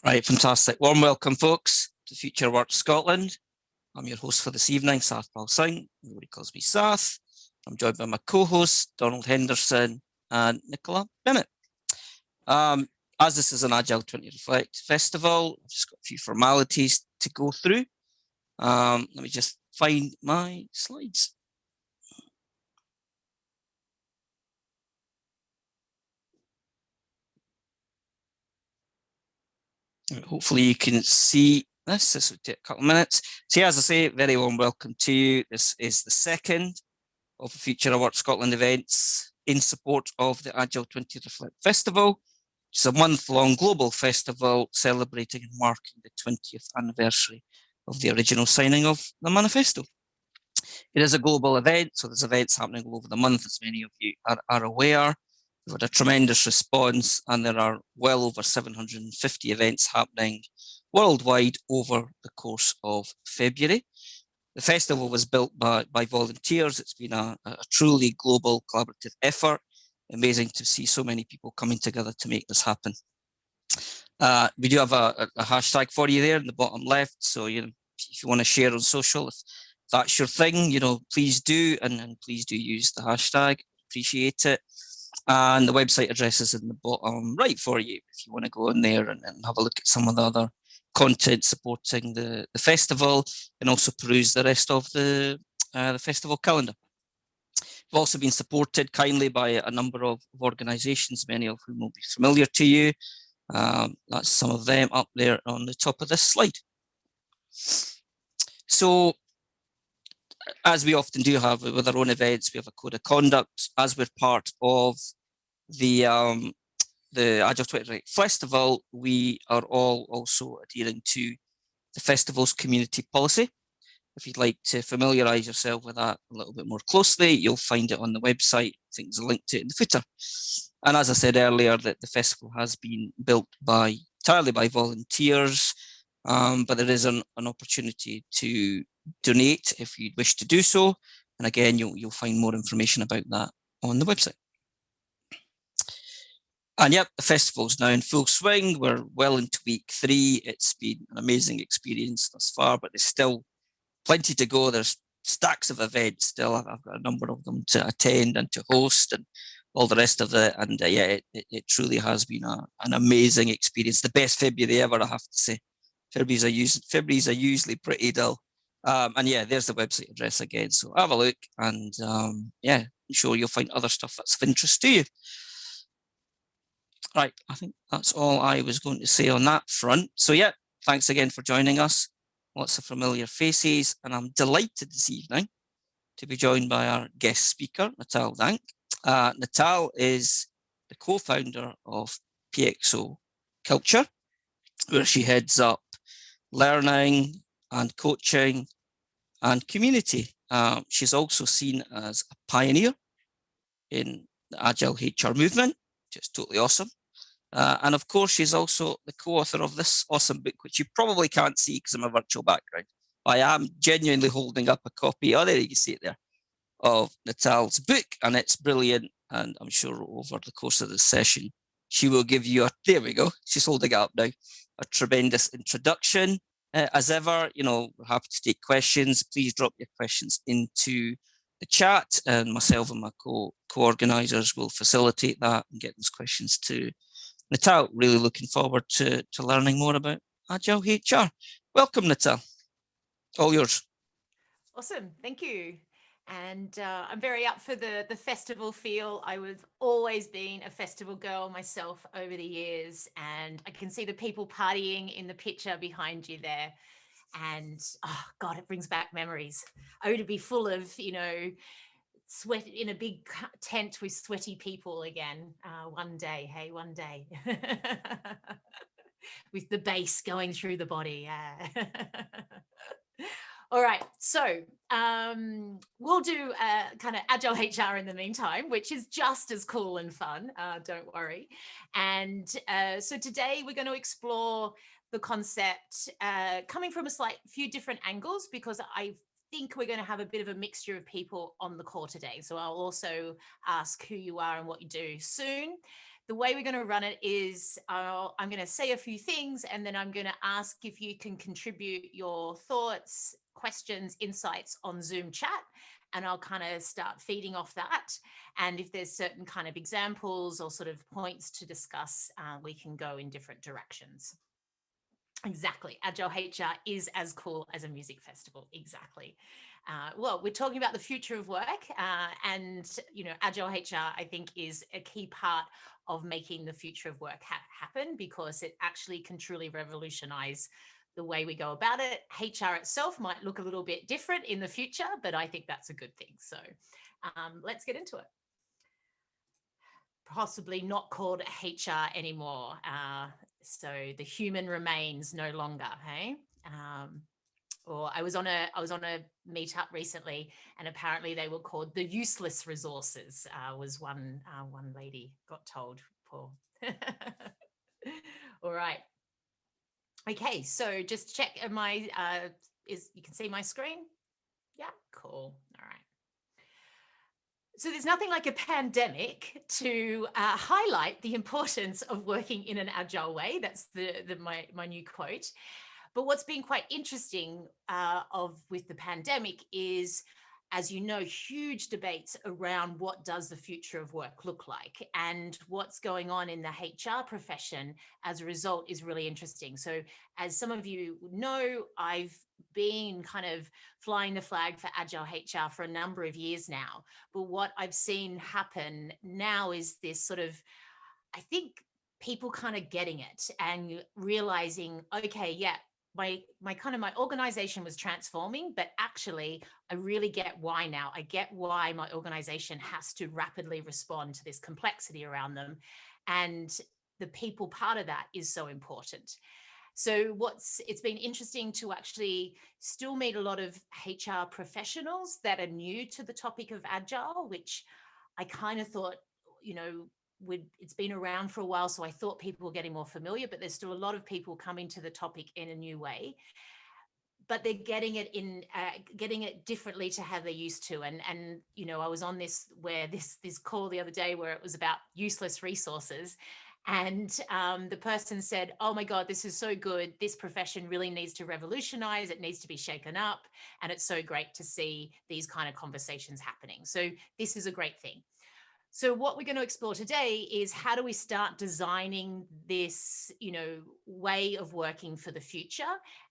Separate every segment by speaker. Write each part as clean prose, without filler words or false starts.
Speaker 1: Right, fantastic. Warm welcome, folks, to Future Work Scotland. I'm your host for this evening, Sathpal Singh. Everybody calls me Sath. I'm joined by my co-hosts, Donald Henderson and Nicola Bennett. As this is an Agile 20 Reflect Festival, I've just got a few formalities to go through. Let me just find my slides. Hopefully you can see this. This will take a couple of minutes. So yeah, as I say, very warm welcome to you. This is the second of the Future of Work Scotland events in support of the Agile 20 Reflect Festival, which is a month-long global festival celebrating and marking the 20th anniversary of the original signing of the manifesto. It is a global event, so there's events happening all over the month, as many of you are aware. We've had a tremendous response, and there are well over 750 events happening worldwide over the course of February. The festival was built by volunteers. It's been a truly global collaborative effort. Amazing to see so many people coming together to make this happen. We do have a hashtag for you there in the bottom left. So if you want to share on social, if that's your thing, please do, and please do use the hashtag. Appreciate it. And the website address is in the bottom right for you if you want to go in there and have a look at some of the other content supporting the festival, and also peruse the rest of the festival calendar. We've also been supported kindly by a number of organisations, many of whom will be familiar to you. That's some of them up there on the top of this slide. So, as we often do have with our own events, we have a code of conduct. As we're part of the Agile 20 Festival, we are all also adhering to the festival's community policy. If you'd like to familiarise yourself with that a little bit more closely, you'll find it on the website. I think there's a link to it in the footer. And as I said earlier, that the festival has been built entirely by volunteers, but there is an opportunity to donate if you wish to do so. And again, you'll find more information about that on the website. And yep, the festival's now in full swing. We're well into week 3. It's been an amazing experience thus far, but there's still plenty to go. There's stacks of events still. I've got a number of them to attend and to host and all the rest of it. And it truly has been an amazing experience. The best February ever, I have to say. February's are usually pretty dull. And yeah, there's the website address again. So have a look, and I'm sure you'll find other stuff that's of interest to you. Right, I think that's all I was going to say on that front. So yeah, thanks again for joining us. Lots of familiar faces, and I'm delighted this evening to be joined by our guest speaker, Natal Dank. Natal is the co-founder of PXO Culture, where she heads up learning and coaching and community. She's also seen as a pioneer in the Agile HR movement, which is totally awesome. And of course, she's also the co-author of this awesome book, which you probably can't see because I'm a virtual background. I am genuinely holding up a copy, there you can see it there, of Natal's book, and it's brilliant. And I'm sure over the course of this session, she will give you there we go, she's holding it up now, a tremendous introduction. As ever, we're happy to take questions. Please drop your questions into the chat, and myself and my co-organisers will facilitate that and get those questions to Natal. Really looking forward to learning more about Agile HR. Welcome, Natal. All yours.
Speaker 2: Awesome. Thank you. And I'm very up for the festival feel. I've always been a festival girl myself over the years, and I can see the people partying in the picture behind you there. And oh God, it brings back memories. Oh, to be full of, sweat in a big tent with sweaty people again. One day, one day. With the bass going through the body. All right, so we'll do kind of Agile HR in the meantime, which is just as cool and fun, don't worry. And so today we're going to explore the concept coming from a few different angles, because I think we're going to have a bit of a mixture of people on the call today. So I'll also ask who you are and what you do soon. the way we're going to run it is I'm going to say a few things, and then I'm going to ask if you can contribute your thoughts, questions, insights on Zoom chat, and I'll kind of start feeding off that. And if there's certain kind of examples or sort of points to discuss, we can go in different directions. Exactly. Agile HR is as cool as a music festival. Exactly. Well, we're talking about the future of work, and Agile HR, I think, is a key part of making the future of work happen, because it actually can truly revolutionize the way we go about it. HR itself might look a little bit different in the future, but I think that's a good thing. So let's get into it. Possibly not called HR anymore. So the human remains no longer, hey? Or I was on a meetup recently, and apparently they were called the useless resources. Was one lady got told. Poor. All right. Okay, so just check. Am I? You can see my screen? Yeah, cool. All right. So there's nothing like a pandemic to highlight the importance of working in an agile way. That's my new quote. But what's been quite interesting with the pandemic is, as you know, huge debates around what does the future of work look like, and what's going on in the HR profession as a result is really interesting. So as some of you know, I've been kind of flying the flag for Agile HR for a number of years now. But what I've seen happen now is this sort of, I think, people kind of getting it and realizing, okay, yeah, my organization was transforming, but actually I really get why now. I get why my organization has to rapidly respond to this complexity around them. And the people part of that is so important. So it's been interesting to actually still meet a lot of HR professionals that are new to the topic of Agile, which I kind of thought, it's been around for a while, so I thought people were getting more familiar, but there's still a lot of people coming to the topic in a new way. But they're getting it differently to how they used to. And I was on this call the other day where it was about useless resources. And the person said, oh my God, this is so good. This profession really needs to revolutionize. It needs to be shaken up. And it's so great to see these kind of conversations happening. So this is a great thing. So what we're going to explore today is how do we start designing this, way of working for the future,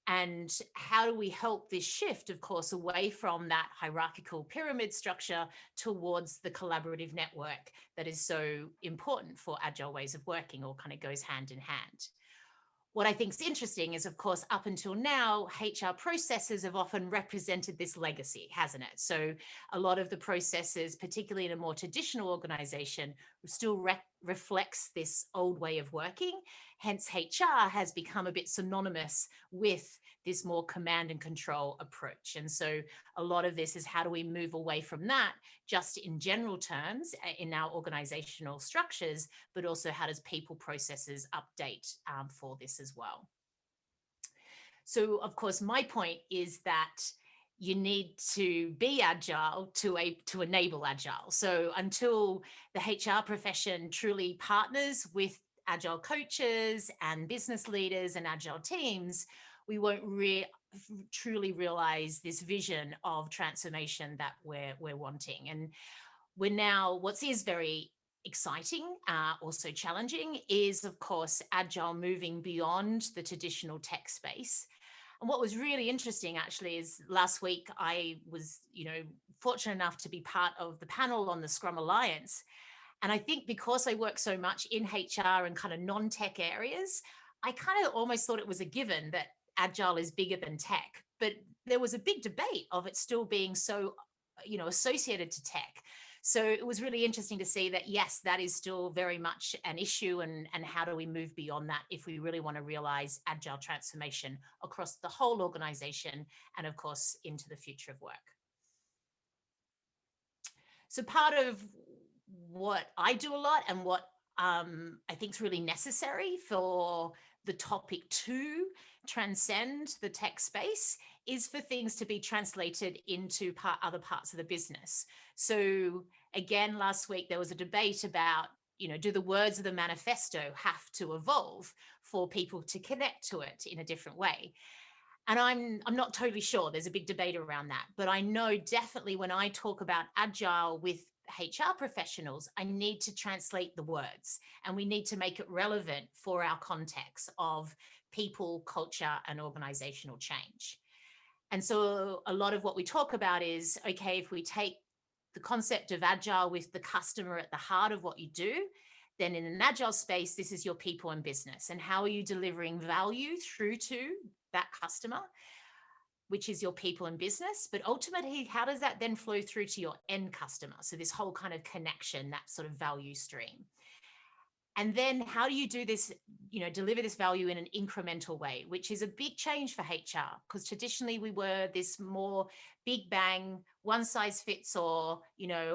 Speaker 2: and how do we help this shift, of course, away from that hierarchical pyramid structure towards the collaborative network that is so important for agile ways of working, or kind of goes hand in hand. What I think is interesting is, of course, up until now, HR processes have often represented this legacy, hasn't it? So a lot of the processes, particularly in a more traditional organization, still reflects this old way of working. Hence, HR has become a bit synonymous with this more command and control approach. And so a lot of this is, how do we move away from that, just in general terms in our organizational structures, but also how does people processes update for this as well. So of course, my point is that you need to be agile to enable agile. So until the HR profession truly partners with agile coaches and business leaders and agile teams, we won't truly realize this vision of transformation that we're wanting. And we're now, what is very exciting, also challenging, is of course agile moving beyond the traditional tech space. And what was really interesting actually is last week I was, fortunate enough to be part of the panel on the Scrum Alliance. And I think because I work so much in HR and kind of non-tech areas, I kind of almost thought it was a given that agile is bigger than tech. But there was a big debate of it still being so, associated to tech. So it was really interesting to see that, yes, that is still very much an issue, and how do we move beyond that if we really want to realize agile transformation across the whole organization and, of course, into the future of work. So part of what I do a lot, and what I think is really necessary for the topic to transcend the tech space, is for things to be translated into other parts of the business. So again, last week there was a debate about do the words of the manifesto have to evolve for people to connect to it in a different way? And I'm not totally sure. There's a big debate around that. But I know definitely when I talk about agile with HR professionals, I need to translate the words, and we need to make it relevant for our context of people, culture, and organizational change. And so a lot of what we talk about is, okay, if we take the concept of agile with the customer at the heart of what you do, then in an agile space, this is your people and business. And how are you delivering value through to that customer, which is your people and business? But ultimately, how does that then flow through to your end customer? So this whole kind of connection, that sort of value stream. And then how do you do this, deliver this value in an incremental way, which is a big change for HR, because traditionally we were this more big bang, one size fits all,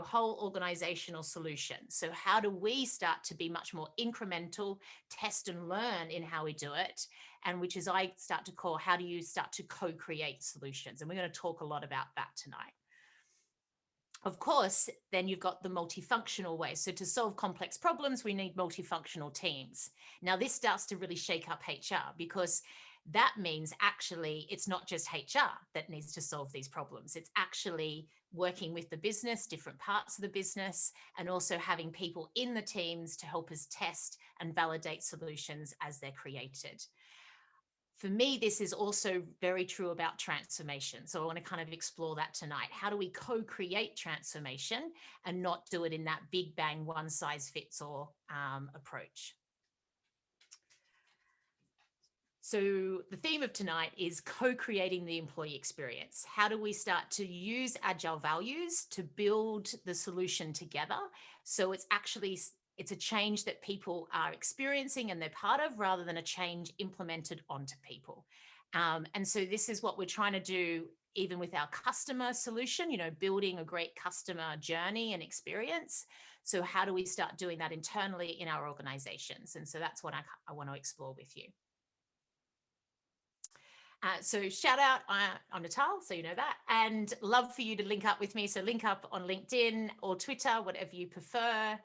Speaker 2: whole organizational solution. So how do we start to be much more incremental, test and learn in how we do it? And which is I start to call, how do you start to co-create solutions? And we're going to talk a lot about that tonight. Of course, then you've got the multifunctional way. So to solve complex problems, we need multifunctional teams. Now, this starts to really shake up HR, because that means actually it's not just HR that needs to solve these problems. It's actually working with the business, different parts of the business, and also having people in the teams to help us test and validate solutions as they're created. For me, this is also very true about transformation. So I want to kind of explore that tonight. How do we co-create transformation and not do it in that big bang, one size fits all approach? So the theme of tonight is co-creating the employee experience. How do we start to use agile values to build the solution together? So it's a change that people are experiencing and they're part of, rather than a change implemented onto people. And so this is what we're trying to do even with our customer solution, building a great customer journey and experience. So how do we start doing that internally in our organizations? And so that's what I want to explore with you. So shout out, I'm Natal, so you know that, and love for you to link up with me. So link up on LinkedIn or Twitter, whatever you prefer.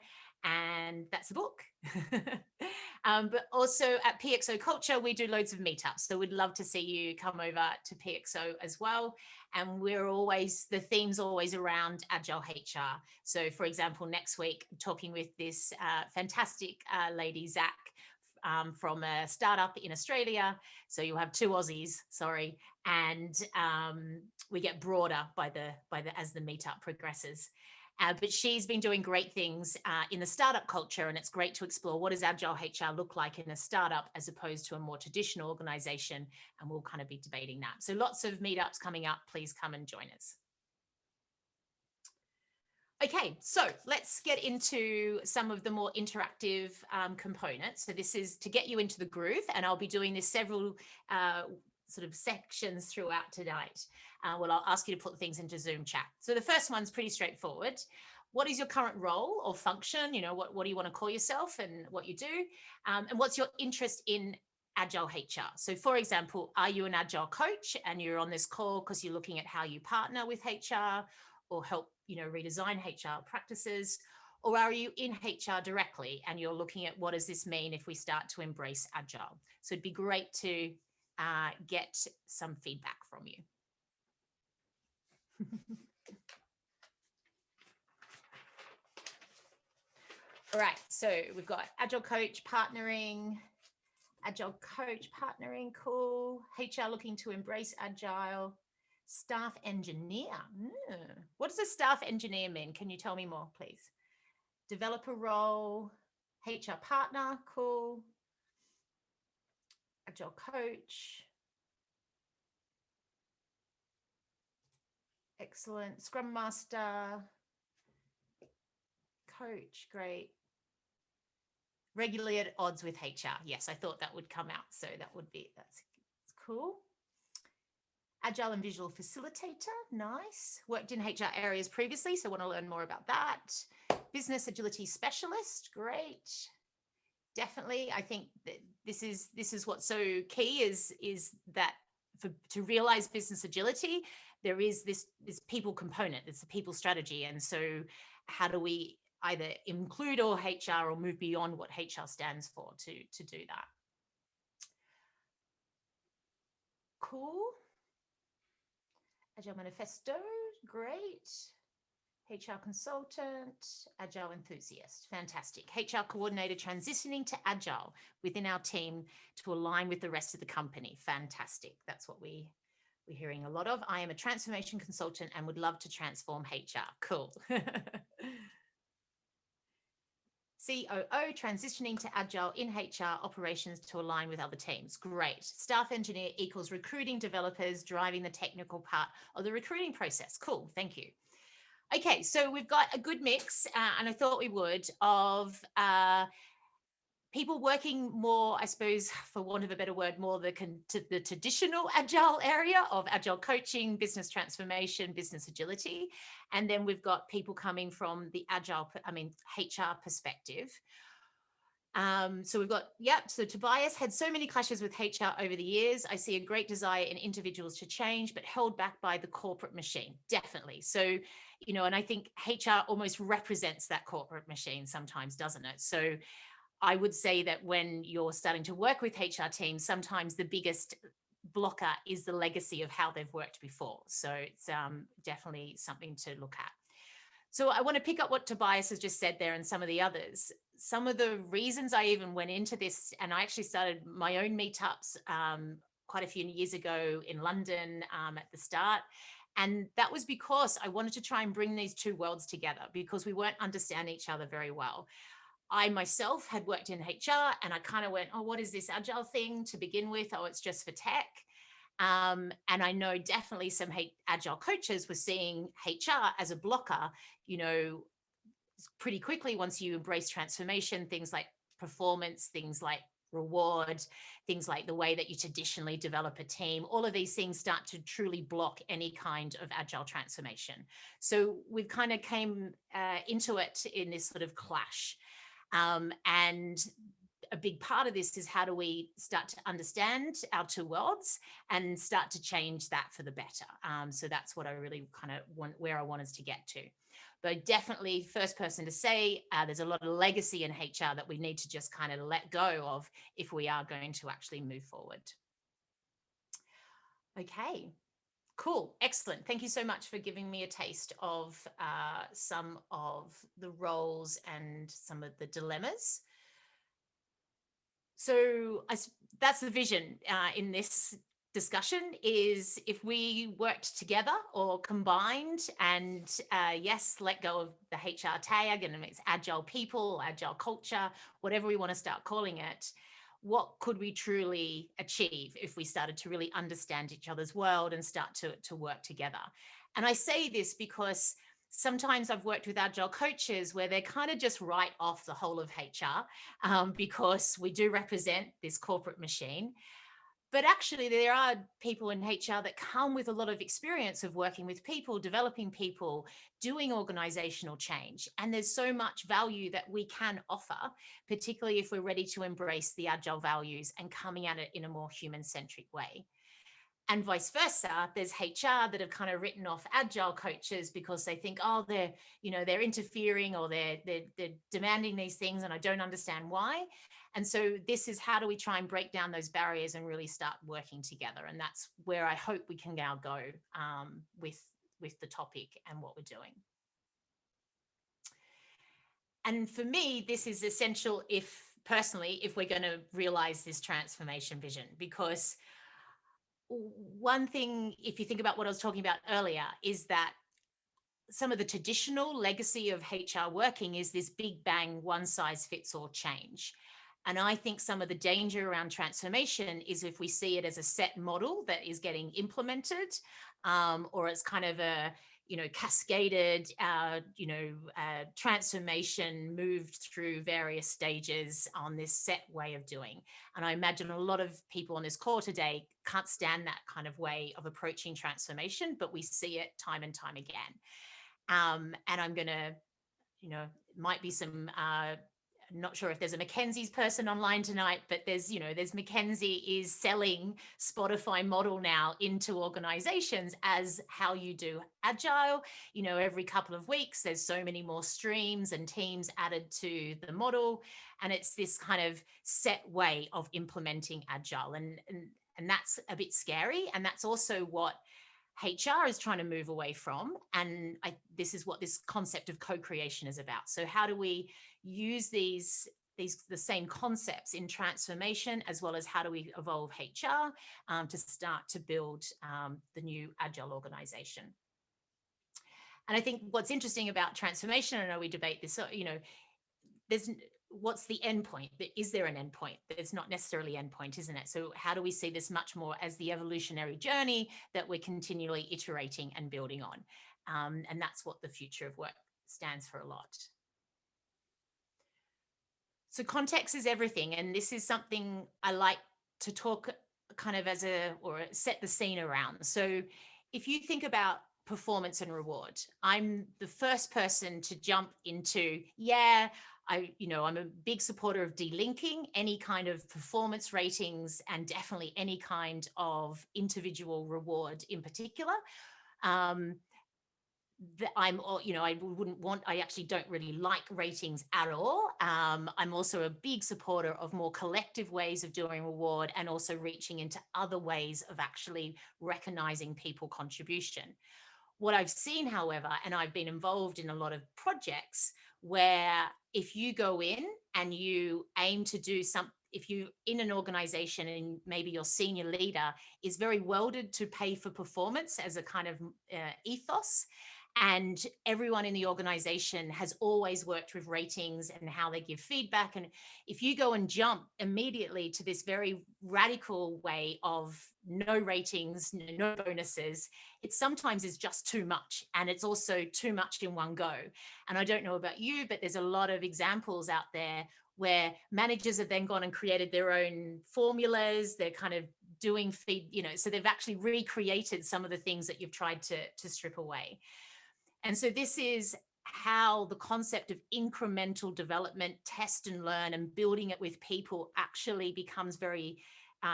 Speaker 2: And that's the book. But also at PXO Culture, we do loads of meetups. So we'd love to see you come over to PXO as well. And the theme's always around Agile HR. So for example, next week, I'm talking with this fantastic lady, Zach, from a startup in Australia. So you'll have two Aussies, sorry. And we get broader as the meetup progresses. But she's been doing great things in the startup culture, and it's great to explore what does Agile HR look like in a startup as opposed to a more traditional organization, and we'll kind of be debating that. So lots of meetups coming up. Please come and join us. Okay, so let's get into some of the more interactive components. So this is to get you into the groove, and I'll be doing this several sort of sections throughout tonight. Well, I'll ask you to put things into Zoom chat. So the first one's pretty straightforward. What is your current role or function? What do you want to call yourself and what you do? And what's your interest in Agile HR? So for example, are you an Agile coach and you're on this call because you're looking at how you partner with HR or help, redesign HR practices? Or are you in HR directly and you're looking at what does this mean if we start to embrace Agile? So it'd be great to get some feedback from you. All right, so we've got Agile coach partnering, cool. HR looking to embrace Agile, staff engineer. What does a staff engineer mean? Can you tell me more, please? Developer role, HR partner, cool. Agile coach. Excellent. Scrum master, coach, great. Regularly at odds with HR. Yes, I thought that would come out. So that's cool. Agile and visual facilitator, nice. Worked in HR areas previously, so want to learn more about that. Business agility specialist, great. Definitely, I think that this is what's so key is that to realize business agility, there is this people component. It's the people strategy, and so how do we either include all HR or move beyond what HR stands for to do that. Cool. Agile Manifesto, great. HR consultant, Agile enthusiast, fantastic. HR coordinator transitioning to Agile within our team to align with the rest of the company, fantastic. That's what we're hearing a lot of. I am a transformation consultant and would love to transform HR, cool. COO, transitioning to Agile in HR operations to align with other teams. Great. Staff engineer equals recruiting developers, driving the technical part of the recruiting process. Cool. Thank you. Okay, so we've got a good mix, and I thought we would, of people working more, I suppose, for want of a better word, more the traditional Agile area of Agile coaching, business transformation, business agility. And then we've got people coming from the HR perspective. So we've got, so Tobias had so many clashes with HR over the years. I see a great desire in individuals to change, but held back by the corporate machine, definitely. So, and I think HR almost represents that corporate machine sometimes, doesn't it? So I would say that when you're starting to work with HR teams, sometimes the biggest blocker is the legacy of how they've worked before. So it's definitely something to look at. So I want to pick up what Tobias has just said there and some of the others. Some of the reasons I even went into this, and I actually started my own meetups quite a few years ago in London at the start. And that was because I wanted to try and bring these two worlds together because we weren't understanding each other very well. I myself had worked in HR and I kind of went, oh, what is this Agile thing to begin with? Oh, it's just for tech. And I know definitely some Agile coaches were seeing HR as a blocker, pretty quickly once you embrace transformation, things like performance, things like reward, things like the way that you traditionally develop a team, all of these things start to truly block any kind of Agile transformation. So we've kind of came into it in this sort of clash. And a big part of this is how do we start to understand our two worlds and start to change that for the better. So that's what I really kind of where I want us to get to. But definitely first person to say there's a lot of legacy in HR that we need to just kind of let go of if we are going to actually move forward. Okay. Cool. Excellent. Thank you so much for giving me a taste of some of the roles and some of the dilemmas. So that's the vision in this discussion is if we worked together or combined and yes, let go of the HR tag and it's Agile people, Agile culture, whatever we want to start calling it, what could we truly achieve if we started to really understand each other's world and start to work together? And I say this because sometimes I've worked with Agile coaches where they kind of just write off the whole of HR because we do represent this corporate machine. But actually, there are people in HR that come with a lot of experience of working with people, developing people, doing organizational change. And there's so much value that we can offer, particularly if we're ready to embrace the Agile values and coming at it in a more human-centric way. And vice versa, there's HR that have kind of written off Agile coaches because they think, oh, they're interfering or they're demanding these things and I don't understand why. And so this is how do we try and break down those barriers and really start working together. And that's where I hope we can now go with the topic and what we're doing. And for me, this is essential if we're going to realize this transformation vision, because one thing, if you think about what I was talking about earlier, is that some of the traditional legacy of HR working is this big bang, one size fits all change. And I think some of the danger around transformation is if we see it as a set model that is getting implemented, or it's kind of a, cascaded, transformation moved through various stages on this set way of doing. And I imagine a lot of people on this call today can't stand that kind of way of approaching transformation, but we see it time and time again. And I'm going to, might be some not sure if there's a Mackenzie's person online tonight, but there's Mackenzie is selling Spotify model now into organizations as how you do agile. Every couple of weeks, there's so many more streams and teams added to the model. And it's this kind of set way of implementing agile. And that's a bit scary. And that's also what HR is trying to move away from. And this is what this concept of co-creation is about. So how do we use the same concepts in transformation, as well as how do we evolve HR to start to build the new agile organization? And I think what's interesting about transformation, I know we debate this, what's the end point? Is there an end point? There's not necessarily end point, isn't it? So how do we see this much more as the evolutionary journey that we're continually iterating and building on? And that's what the future of work stands for a lot. So context is everything. And this is something I like to talk kind of or set the scene around. So if you think about performance and reward, I'm the first person to jump into, I'm a big supporter of delinking any kind of performance ratings and definitely any kind of individual reward in particular. I actually don't really like ratings at all. I'm also a big supporter of more collective ways of doing reward and also reaching into other ways of actually recognizing people contribution. What I've seen, however, and I've been involved in a lot of projects where if you go in and you aim to do if you in an organization and maybe your senior leader is very welded to pay for performance as a kind of ethos, and everyone in the organization has always worked with ratings and how they give feedback. And if you go and jump immediately to this very radical way of no ratings, no bonuses, it sometimes is just too much. And it's also too much in one go. And I don't know about you, but there's a lot of examples out there where managers have then gone and created their own formulas. They're kind of doing so they've actually recreated some of the things that you've tried to strip away. And so this is how the concept of incremental development, test and learn, and building it with people actually becomes very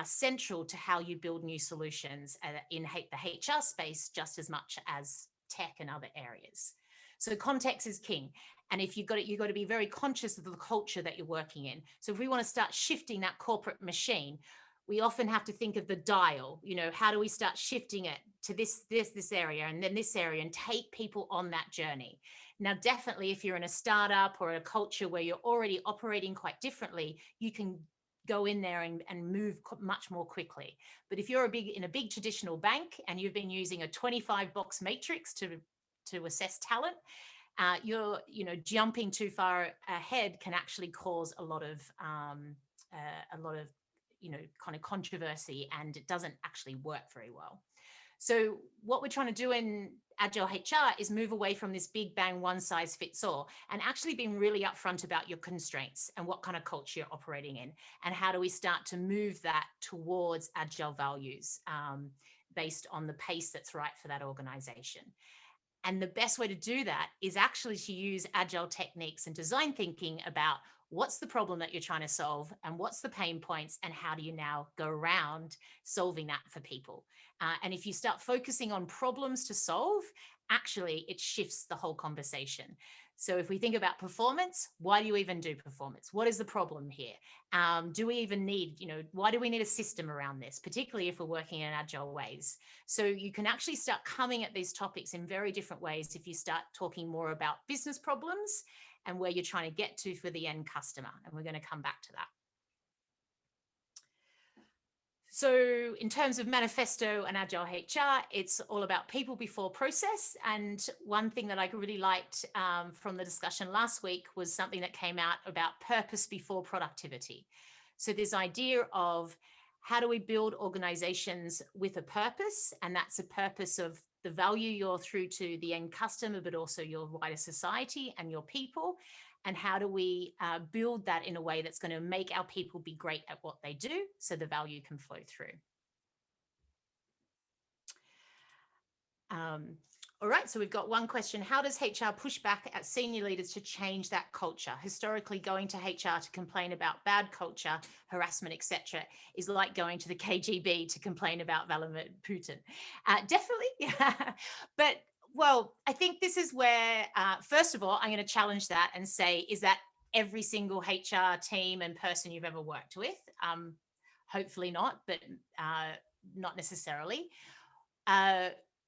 Speaker 2: central to how you build new solutions in the HR space, just as much as tech and other areas. So context is king. And if you've got to be very conscious of the culture that you're working in. So if we want to start shifting that corporate machine, we often have to think of the dial, how do we start shifting it to this area and then this area and take people on that journey? Now, definitely, if you're in a startup or a culture where you're already operating quite differently, you can go in there and move much more quickly. But if you're in a big traditional bank and you've been using a 25-box matrix to assess talent, you're jumping too far ahead can actually cause a lot of kind of controversy, and it doesn't actually work very well. So what we're trying to do in Agile HR is move away from this big bang, one size fits all, and actually being really upfront about your constraints and what kind of culture you're operating in, and how do we start to move that towards Agile values based on the pace that's right for that organization. And the best way to do that is actually to use Agile techniques and design thinking about what's the problem that you're trying to solve and what's the pain points and how do you now go around solving that for people. And if you start focusing on problems to solve, actually it shifts the whole conversation. So if we think about performance, why do you even do performance? What is the problem here? Do we even need, why do we need a system around this, particularly if we're working in agile ways? So you can actually start coming at these topics in very different ways if you start talking more about business problems and where you're trying to get to for the end customer. And we're going to come back to that. So in terms of manifesto and Agile HR, it's all about people before process. And one thing that I really liked from the discussion last week was something that came out about purpose before productivity. So this idea of how do we build organizations with a purpose? And that's a purpose of the value you're through to the end customer, but also your wider society and your people. And how do we build that in a way that's going to make our people be great at what they do so the value can flow through? All right, so we've got one question. How does HR push back at senior leaders to change that culture? Historically, going to HR to complain about bad culture, harassment, etc., is like going to the KGB to complain about Vladimir Putin. Definitely, yeah. But, well, I think this is where, first of all, I'm going to challenge that and say, is that every single HR team and person you've ever worked with? Hopefully not, but not necessarily.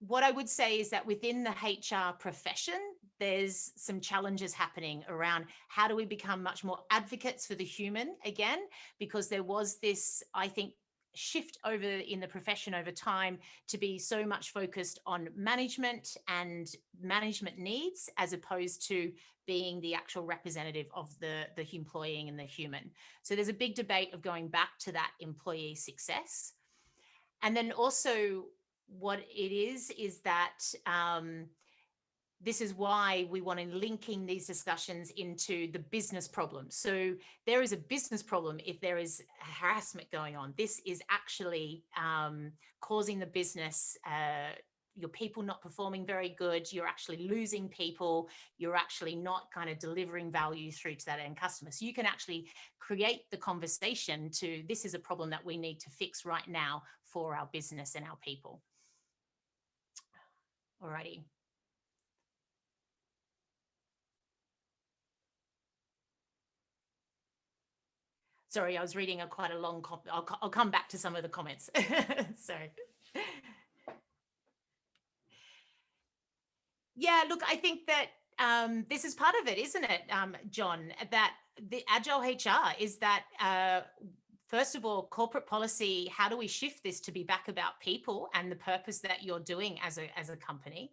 Speaker 2: What I would say is that within the HR profession, there's some challenges happening around how do we become much more advocates for the human again, because there was this, I think, shift over in the profession over time to be so much focused on management and management needs as opposed to being the actual representative of the employee and the human. So there's a big debate of going back to that employee success. And then also what it is that this is why we want to linking these discussions into the business problem. So there is a business problem if there is harassment going on. This is actually causing the business, your people not performing very good, you're actually losing people, you're actually not kind of delivering value through to that end customer. So you can actually create the conversation to, this is a problem that we need to fix right now for our business and our people. Alrighty. Sorry, I was reading quite a long comment. I'll come back to some of the comments. Sorry. Yeah, look, I think that this is part of it, isn't it, John? That the Agile HR is that, first of all, corporate policy, how do we shift this to be back about people and the purpose that you're doing as a company?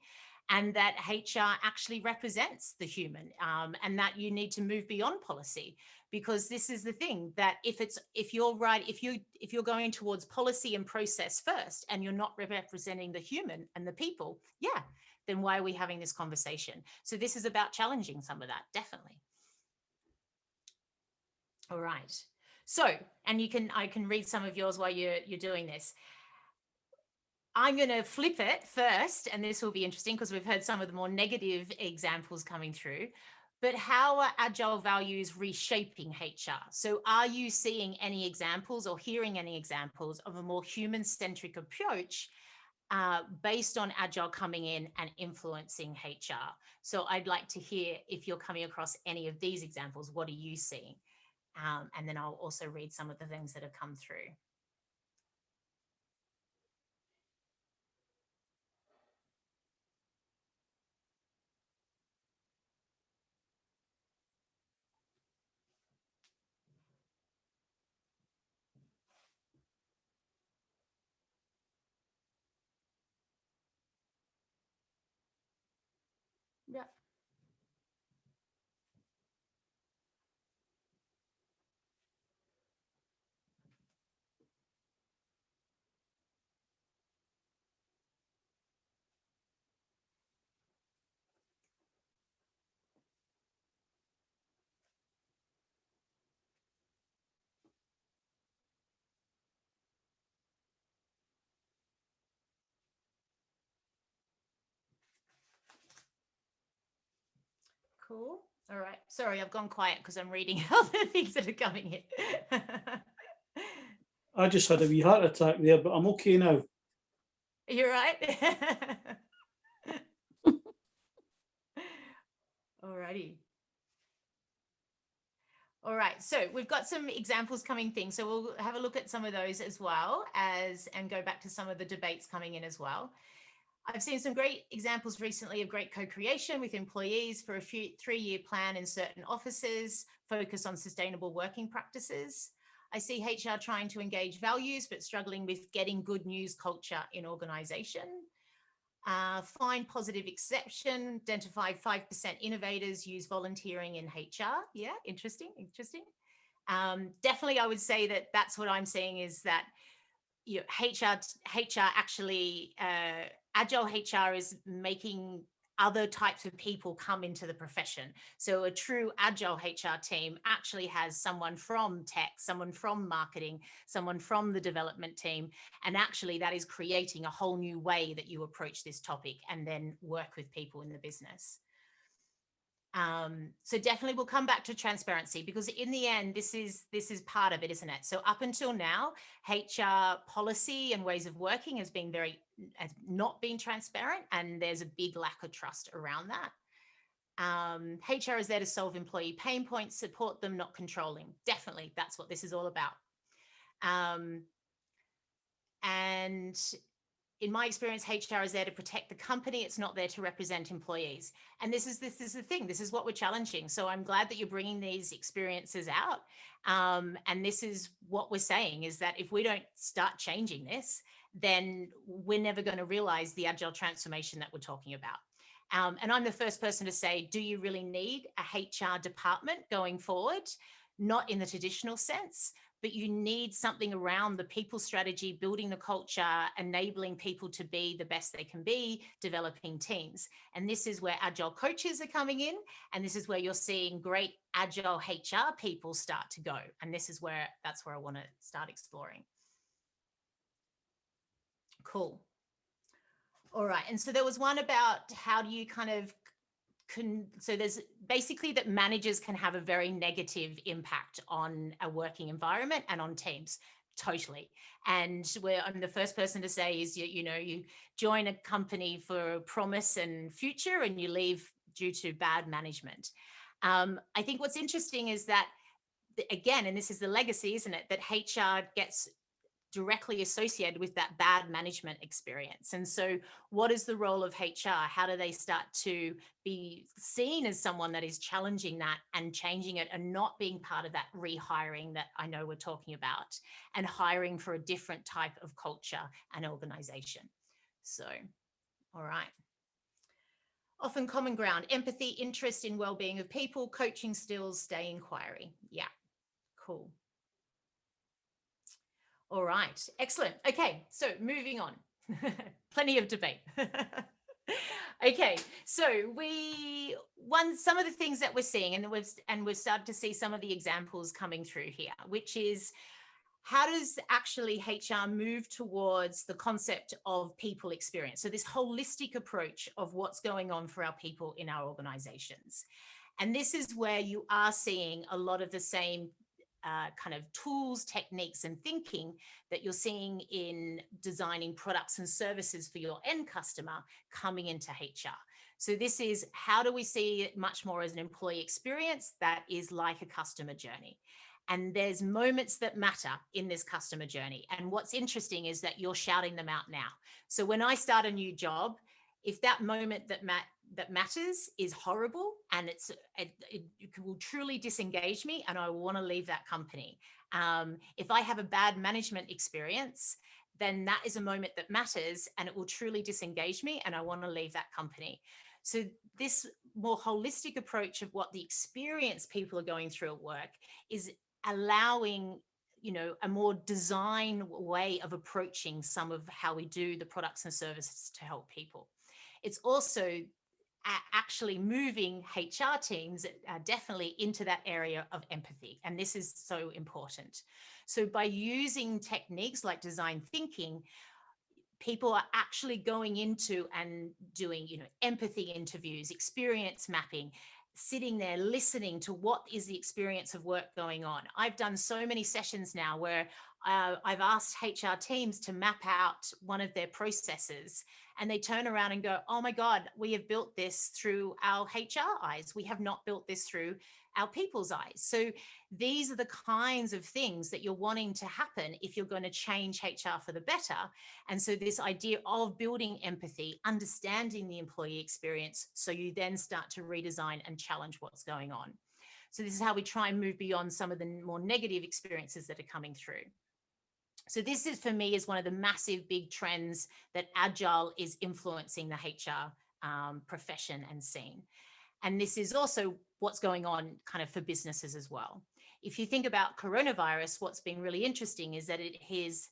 Speaker 2: And that HR actually represents the human, and that you need to move beyond policy, because this is the thing that if you're going towards policy and process first and you're not representing the human and the people, yeah, then why are we having this conversation? So this is about challenging some of that, definitely. All right. So, and I can read some of yours while you're doing this. I'm going to flip it first, and this will be interesting because we've heard some of the more negative examples coming through. But how are Agile values reshaping HR? So are you seeing any examples or hearing any examples of a more human-centric approach based on Agile coming in and influencing HR? So I'd like to hear if you're coming across any of these examples, what are you seeing? And then I'll also read some of the things that have come through. Yeah. Cool. All right. Sorry, I've gone quiet because I'm reading all the things that are coming in.
Speaker 3: I just had a wee heart attack there, but I'm okay now.
Speaker 2: You're right. Alrighty. All right, so we've got some examples coming things. So we'll have a look at some of those as well and go back to some of the debates coming in as well. I've seen some great examples recently of great co-creation with employees for a 3-year plan in certain offices, focus on sustainable working practices. I see HR trying to engage values, but struggling with getting good news culture in organization. Find positive exception, identify 5% innovators, use volunteering in HR. Yeah, interesting. Definitely, I would say that that's what I'm seeing is that you know, HR actually, Agile HR is making other types of people come into the profession. So a true Agile HR team actually has someone from tech, someone from marketing, someone from the development team, and actually that is creating a whole new way that you approach this topic and then work with people in the business. So definitely we'll come back to transparency, because in the end, this is part of it, isn't it? So up until now, HR policy and ways of working has not been transparent, and there's a big lack of trust around that. HR is there to solve employee pain points, support them, not controlling. Definitely, that's what this is all about. And in my experience, HR is there to protect the company. It's not there to represent employees. And this is the thing. This is what we're challenging. So I'm glad that you're bringing these experiences out. And this is what we're saying, is that if we don't start changing this, then we're never going to realize the agile transformation that we're talking about. And I'm the first person to say, do you really need a HR department going forward? Not in the traditional sense, but you need something around the people strategy, building the culture, enabling people to be the best they can be, developing teams. And this is where agile coaches are coming in. And this is where you're seeing great agile HR people start to go. And that's where I want to start exploring. Cool. All right. And so there was one about how do you so there's basically that managers can have a very negative impact on a working environment and on teams. Totally. And where I'm the first person to say is, you join a company for promise and future, and you leave due to bad management. I think what's interesting is that, again, and this is the legacy, isn't it, that HR gets directly associated with that bad management experience. And so what is the role of HR? How do they start to be seen as someone that is challenging that and changing it, and not being part of that rehiring that I know we're talking about, and hiring for a different type of culture and organization? So, all right. Often common ground: empathy, interest in well-being of people, coaching skills, stay inquiry. Yeah, cool. All right, excellent. Okay, so moving on. Plenty of debate. Okay, so some of the things that we're seeing, and we've started to see some of the examples coming through here, which is, how does actually HR move towards the concept of people experience? So this holistic approach of what's going on for our people in our organizations. And this is where you are seeing a lot of the same kind of tools, techniques, and thinking that you're seeing in designing products and services for your end customer coming into HR. So this is, how do we see it much more as an employee experience that is like a customer journey? And there's moments that matter in this customer journey. And what's interesting is that you're shouting them out now. So when I start a new job, if that moment that matters is horrible, and it will truly disengage me, and I want to leave that company. If I have a bad management experience, then that is a moment that matters, and it will truly disengage me, and I want to leave that company. So this more holistic approach of what the experience people are going through at work is allowing, a more design way of approaching some of how we do the products and services to help people. It's also actually moving HR teams definitely into that area of empathy. And this is so important. So by using techniques like design thinking, people are actually going into and doing, empathy interviews, experience mapping, sitting there listening to what is the experience of work going on. I've done so many sessions now where I've asked HR teams to map out one of their processes, and they turn around and go, oh my God, we have built this through our HR eyes. We have not built this through our people's eyes. So these are the kinds of things that you're wanting to happen if you're going to change HR for the better. And so this idea of building empathy, understanding the employee experience, so you then start to redesign and challenge what's going on. So this is how we try and move beyond some of the more negative experiences that are coming through. So this is, for me, is one of the massive big trends that Agile is influencing the HR profession and scene. And this is also what's going on kind of for businesses as well. If you think about coronavirus, what's been really interesting is that it has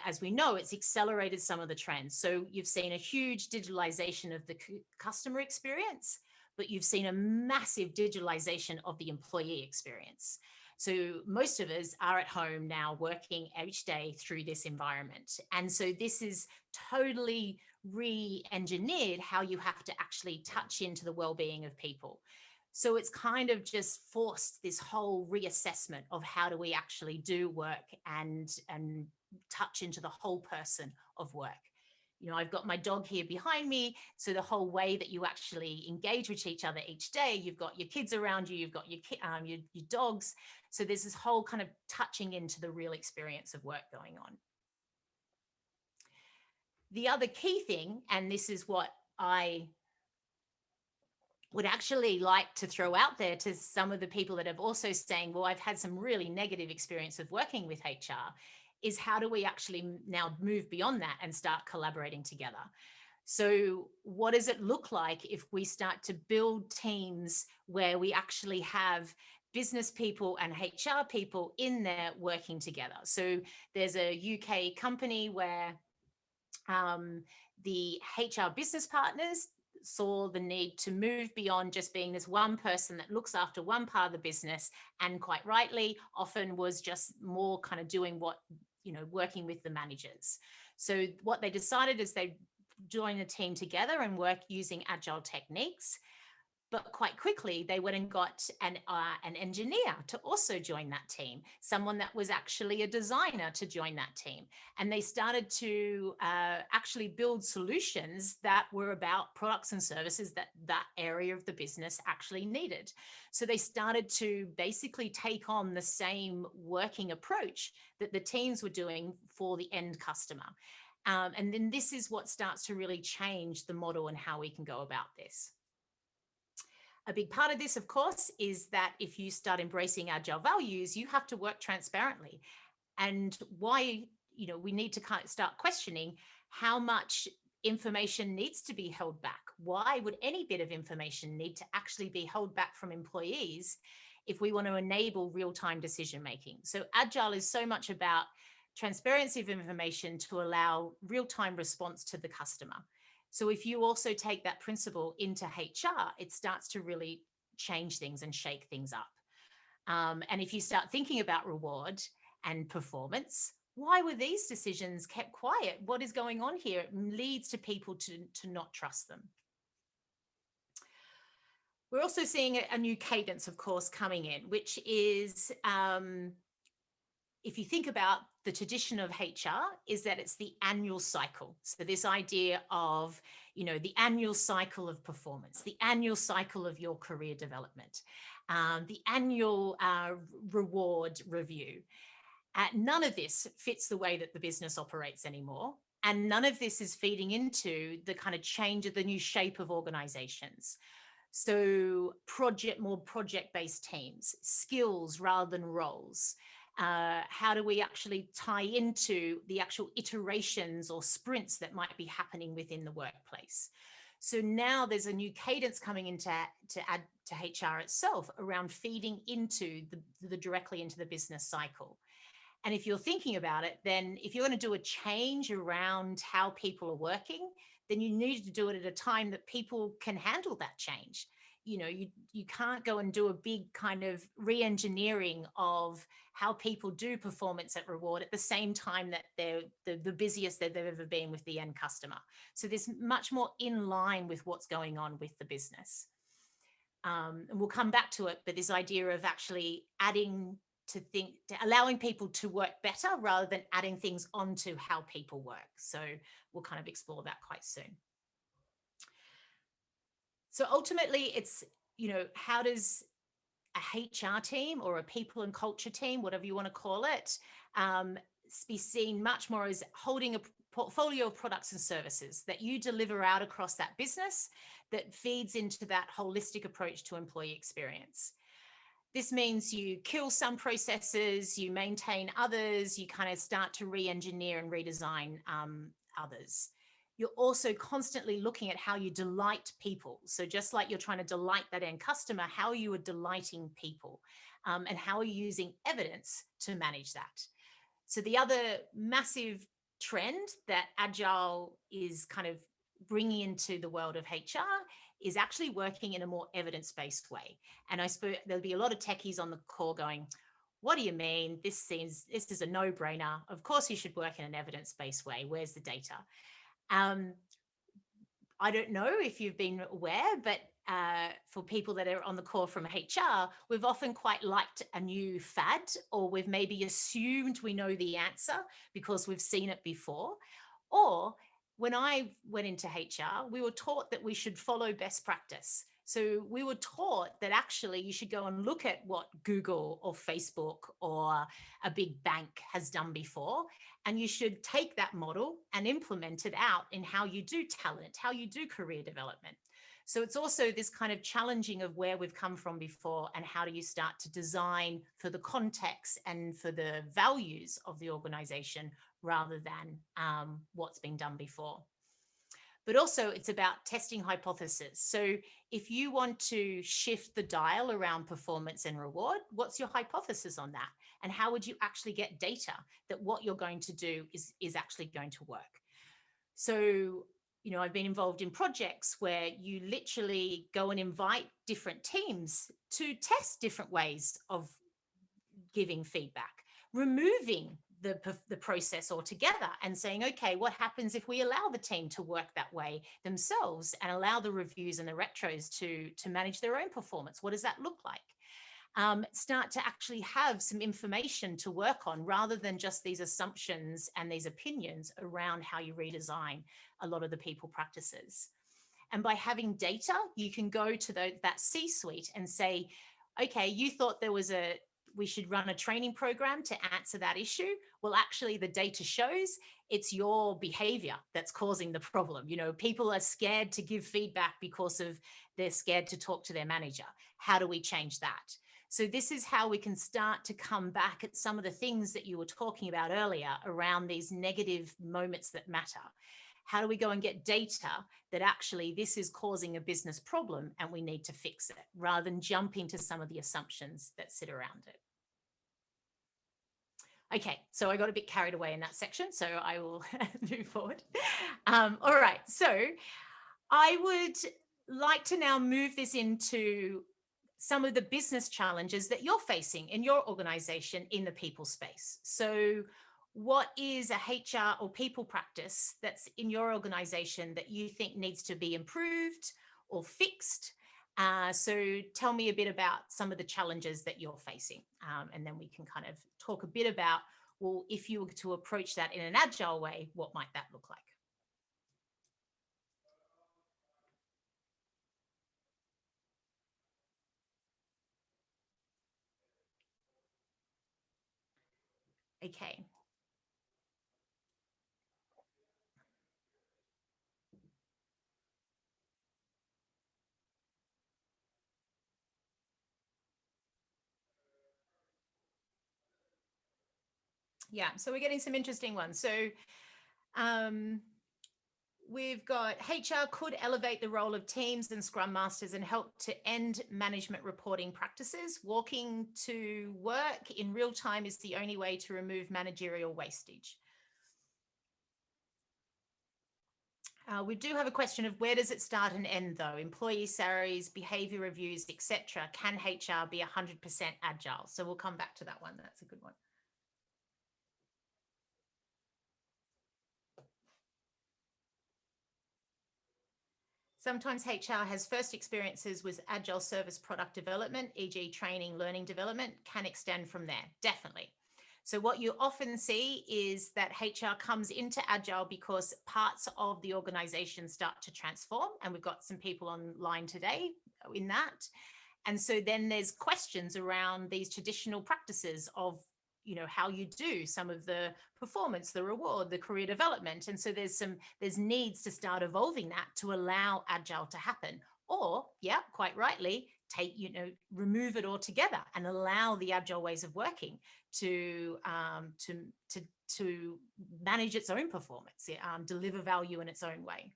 Speaker 2: as we know, it's accelerated some of the trends. So you've seen a huge digitalization of the customer experience, but you've seen a massive digitalization of the employee experience. So most of us are at home now working each day through this environment. And so this is totally re-engineered how you have to actually touch into the well-being of people. So it's kind of just forced this whole reassessment of how do we actually do work and touch into the whole person of work. You know, I've got my dog here behind me. So the whole way that you actually engage with each other each day, you've got your kids around you, you've got your dogs. So there's this whole kind of touching into the real experience of work going on. The other key thing, and this is what I would actually like to throw out there to some of the people that have also saying, well, I've had some really negative experience of working with HR, is how do we actually now move beyond that and start collaborating together? So what does it look like if we start to build teams where we actually have business people and HR people in there working together? So there's a UK company where the HR business partners saw the need to move beyond just being this one person that looks after one part of the business, and quite rightly often was just more kind of doing what, you know, working with the managers. So what they decided is they join a team together and work using agile techniques. But quite quickly, they went and got an engineer to also join that team, someone that was actually a designer to join that team. And they started to actually build solutions that were about products and services that that area of the business actually needed. So they started to basically take on the same working approach that the teams were doing for the end customer. And then this is what starts to really change the model and how we can go about this. A big part of this, of course, is that if you start embracing agile values, you have to work transparently. And why, you know, we need to kind of start questioning how much information needs to be held back. Why would any bit of information need to actually be held back from employees if we want to enable real-time decision making? So agile is so much about transparency of information to allow real-time response to the customer. So if you also take that principle into HR, it starts to really change things and shake things up. And if you start thinking about reward and performance, why were these decisions kept quiet? What is going on here? It leads to people to not trust them. We're also seeing a new cadence, of course, coming in, which is, if you think about the tradition of HR, is that it's the annual cycle. So this idea of, you know, the annual cycle of performance, the annual cycle of your career development, the annual reward review. None of this fits the way that the business operates anymore. And none of this is feeding into the kind of change of the new shape of organizations. So more project-based teams, skills rather than roles. How do we actually tie into the actual iterations or sprints that might be happening within the workplace? So now there's a new cadence coming into to add to HR itself around feeding into the directly into the business cycle. And if you're thinking about it, then if you're going to do a change around how people are working, then you need to do it at a time that people can handle that change. You know, you can't go and do a big kind of re-engineering of how people do performance at reward at the same time that they're the busiest that they've ever been with the end customer. So this much more in line with what's going on with the business. And we'll come back to it, but this idea of actually allowing people to work better rather than adding things onto how people work. So we'll kind of explore that quite soon. So ultimately, it's, you know, how does a HR team or a people and culture team, whatever you want to call it, be seen much more as holding a portfolio of products and services that you deliver out across that business that feeds into that holistic approach to employee experience. This means you kill some processes, you maintain others, you kind of start to re-engineer and redesign others. You're also constantly looking at how you delight people. So just like you're trying to delight that end customer, how you are delighting people, and how are you using evidence to manage that. So the other massive trend that Agile is kind of bringing into the world of HR is actually working in a more evidence-based way. And I suppose there'll be a lot of techies on the call going, what do you mean? This is a no-brainer. Of course you should work in an evidence-based way. Where's the data? I don't know if you've been aware, but for people that are on the call from HR, we've often quite liked a new fad, or we've maybe assumed we know the answer because we've seen it before. Or when I went into HR, we were taught that we should follow best practice. So we were taught that actually you should go and look at what Google or Facebook or a big bank has done before, and you should take that model and implement it out in how you do talent, how you do career development. So it's also this kind of challenging of where we've come from before and how do you start to design for the context and for the values of the organization rather than what's been done before. But also it's about testing hypotheses. So if you want to shift the dial around performance and reward, what's your hypothesis on that? And how would you actually get data that what you're going to do is actually going to work? So, you know, I've been involved in projects where you literally go and invite different teams to test different ways of giving feedback, removing the process altogether and saying, okay, what happens if we allow the team to work that way themselves and allow the reviews and the retros to manage their own performance? What does that look like? Start to actually have some information to work on rather than just these assumptions and these opinions around how you redesign a lot of the people practices. And by having data, you can go to that C-suite and say, okay, you thought we should run a training program to answer that issue. Well, actually the data shows it's your behavior that's causing the problem. You know, people are scared to give feedback because they're scared to talk to their manager. How do we change that? So this is how we can start to come back at some of the things that you were talking about earlier around these negative moments that matter. How do we go and get data that actually this is causing a business problem and we need to fix it, rather than jumping to some of the assumptions that sit around it? Okay, so I got a bit carried away in that section, so I will move forward. All right, so I would like to now move this into some of the business challenges that you're facing in your organization in the people space. So what is a HR or people practice that's in your organization that you think needs to be improved or fixed? So tell me a bit about some of the challenges that you're facing, and then we can kind of talk a bit about, well, if you were to approach that in an agile way, what might that look like? Okay. Yeah, so we're getting some interesting ones. So we've got HR could elevate the role of teams and scrum masters and help to end management reporting practices. Walking to work in real time is the only way to remove managerial wastage. We do have a question of where does it start and end though? Employee salaries, behavior reviews, etc. Can HR be 100% agile? So we'll come back to that one. That's a good one. Sometimes HR has first experiences with agile service product development, e.g. training, learning development, can extend from there, definitely. So what you often see is that HR comes into agile because parts of the organization start to transform, and we've got some people online today in that. And so then there's questions around these traditional practices of, you know, how you do some of the performance, the reward, the career development. And so there's needs to start evolving that to allow agile to happen. Or, yeah, quite rightly, remove it altogether and allow the agile ways of working to manage its own performance, deliver value in its own way.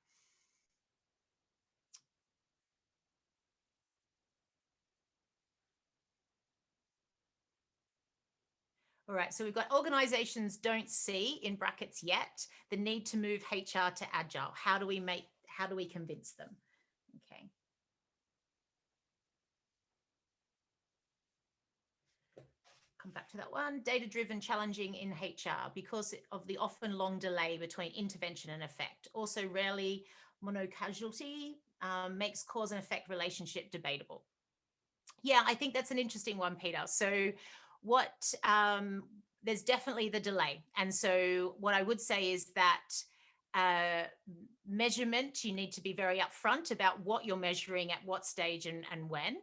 Speaker 2: All right, so we've got organizations don't see, in brackets yet, the need to move HR to Agile. How do we convince them? Okay. Come back to that one. Data-driven challenging in HR because of the often long delay between intervention and effect. Also rarely monocasualty makes cause and effect relationship debatable. Yeah, I think that's an interesting one, Peter. So what there's definitely the delay. And so what I would say is that measurement, you need to be very upfront about what you're measuring at what stage and when.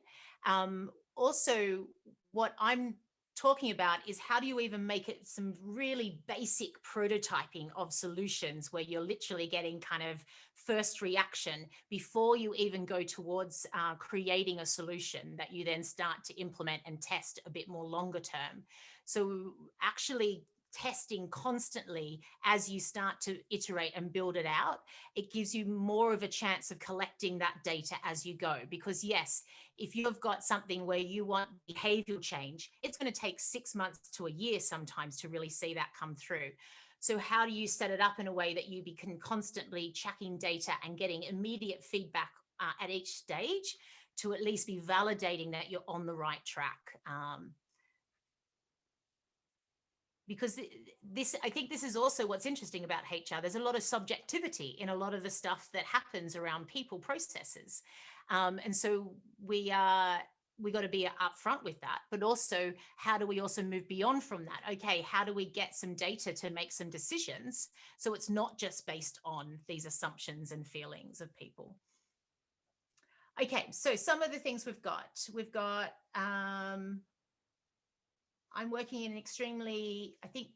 Speaker 2: Also, what I'm talking about is how do you even make it some really basic prototyping of solutions where you're literally getting kind of first reaction before you even go towards creating a solution that you then start to implement and test a bit more longer term. So actually testing constantly as you start to iterate and build it out, it gives you more of a chance of collecting that data as you go. Because yes, if you've got something where you want behavioral change, it's going to take 6 months to a year sometimes to really see that come through. So how do you set it up in a way that you can constantly checking data and getting immediate feedback at each stage to at least be validating that you're on the right track? Because I think this is also what's interesting about HR. There's a lot of subjectivity in a lot of the stuff that happens around people processes. And so we got to be upfront with that, but also how do we also move beyond from that? Okay, how do we get some data to make some decisions so it's not just based on these assumptions and feelings of people? Okay, so some of the things we've got, I'm working in an extremely, I think,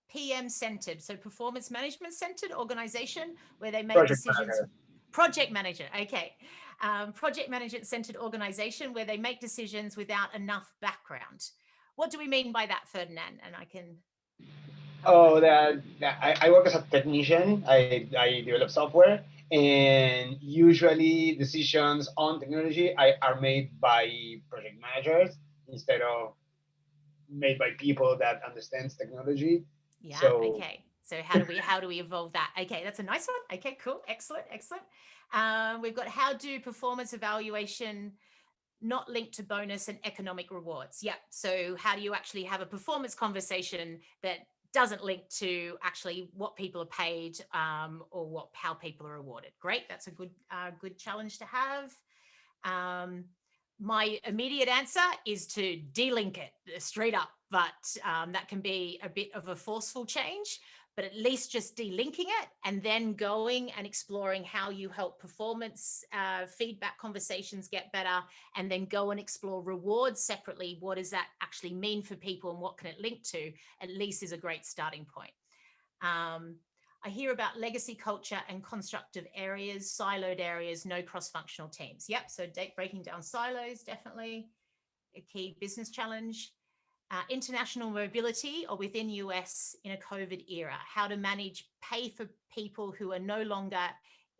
Speaker 2: PM-centered, so performance management-centered organization where they make
Speaker 4: Project
Speaker 2: decisions.
Speaker 4: manager.
Speaker 2: Project manager, okay. Project management-centered organization where they make decisions without enough background. What do we mean by that, Ferdinand? And I can.
Speaker 4: Oh, I work as a technician. I develop software, and usually decisions on technology are made by project managers instead of made by people that understands technology.
Speaker 2: Yeah.
Speaker 4: So,
Speaker 2: okay. So how do we evolve that? Okay, that's a nice one. Okay, cool. Excellent. We've got how do performance evaluation not linked to bonus and economic rewards. Yeah. So how do you actually have a performance conversation that doesn't link to actually what people are paid or how people are rewarded? Great. That's a good challenge to have. My immediate answer is to delink it straight up, but that can be a bit of a forceful change, but at least just delinking it and then going and exploring how you help performance feedback conversations get better, and then go and explore rewards separately. What does that actually mean for people and what can it link to? At least is a great starting point. I hear about legacy culture and constructive areas, siloed areas, no cross-functional teams. Yep, so breaking down silos, definitely a key business challenge. International mobility or within US in a COVID era, how to manage pay for people who are no longer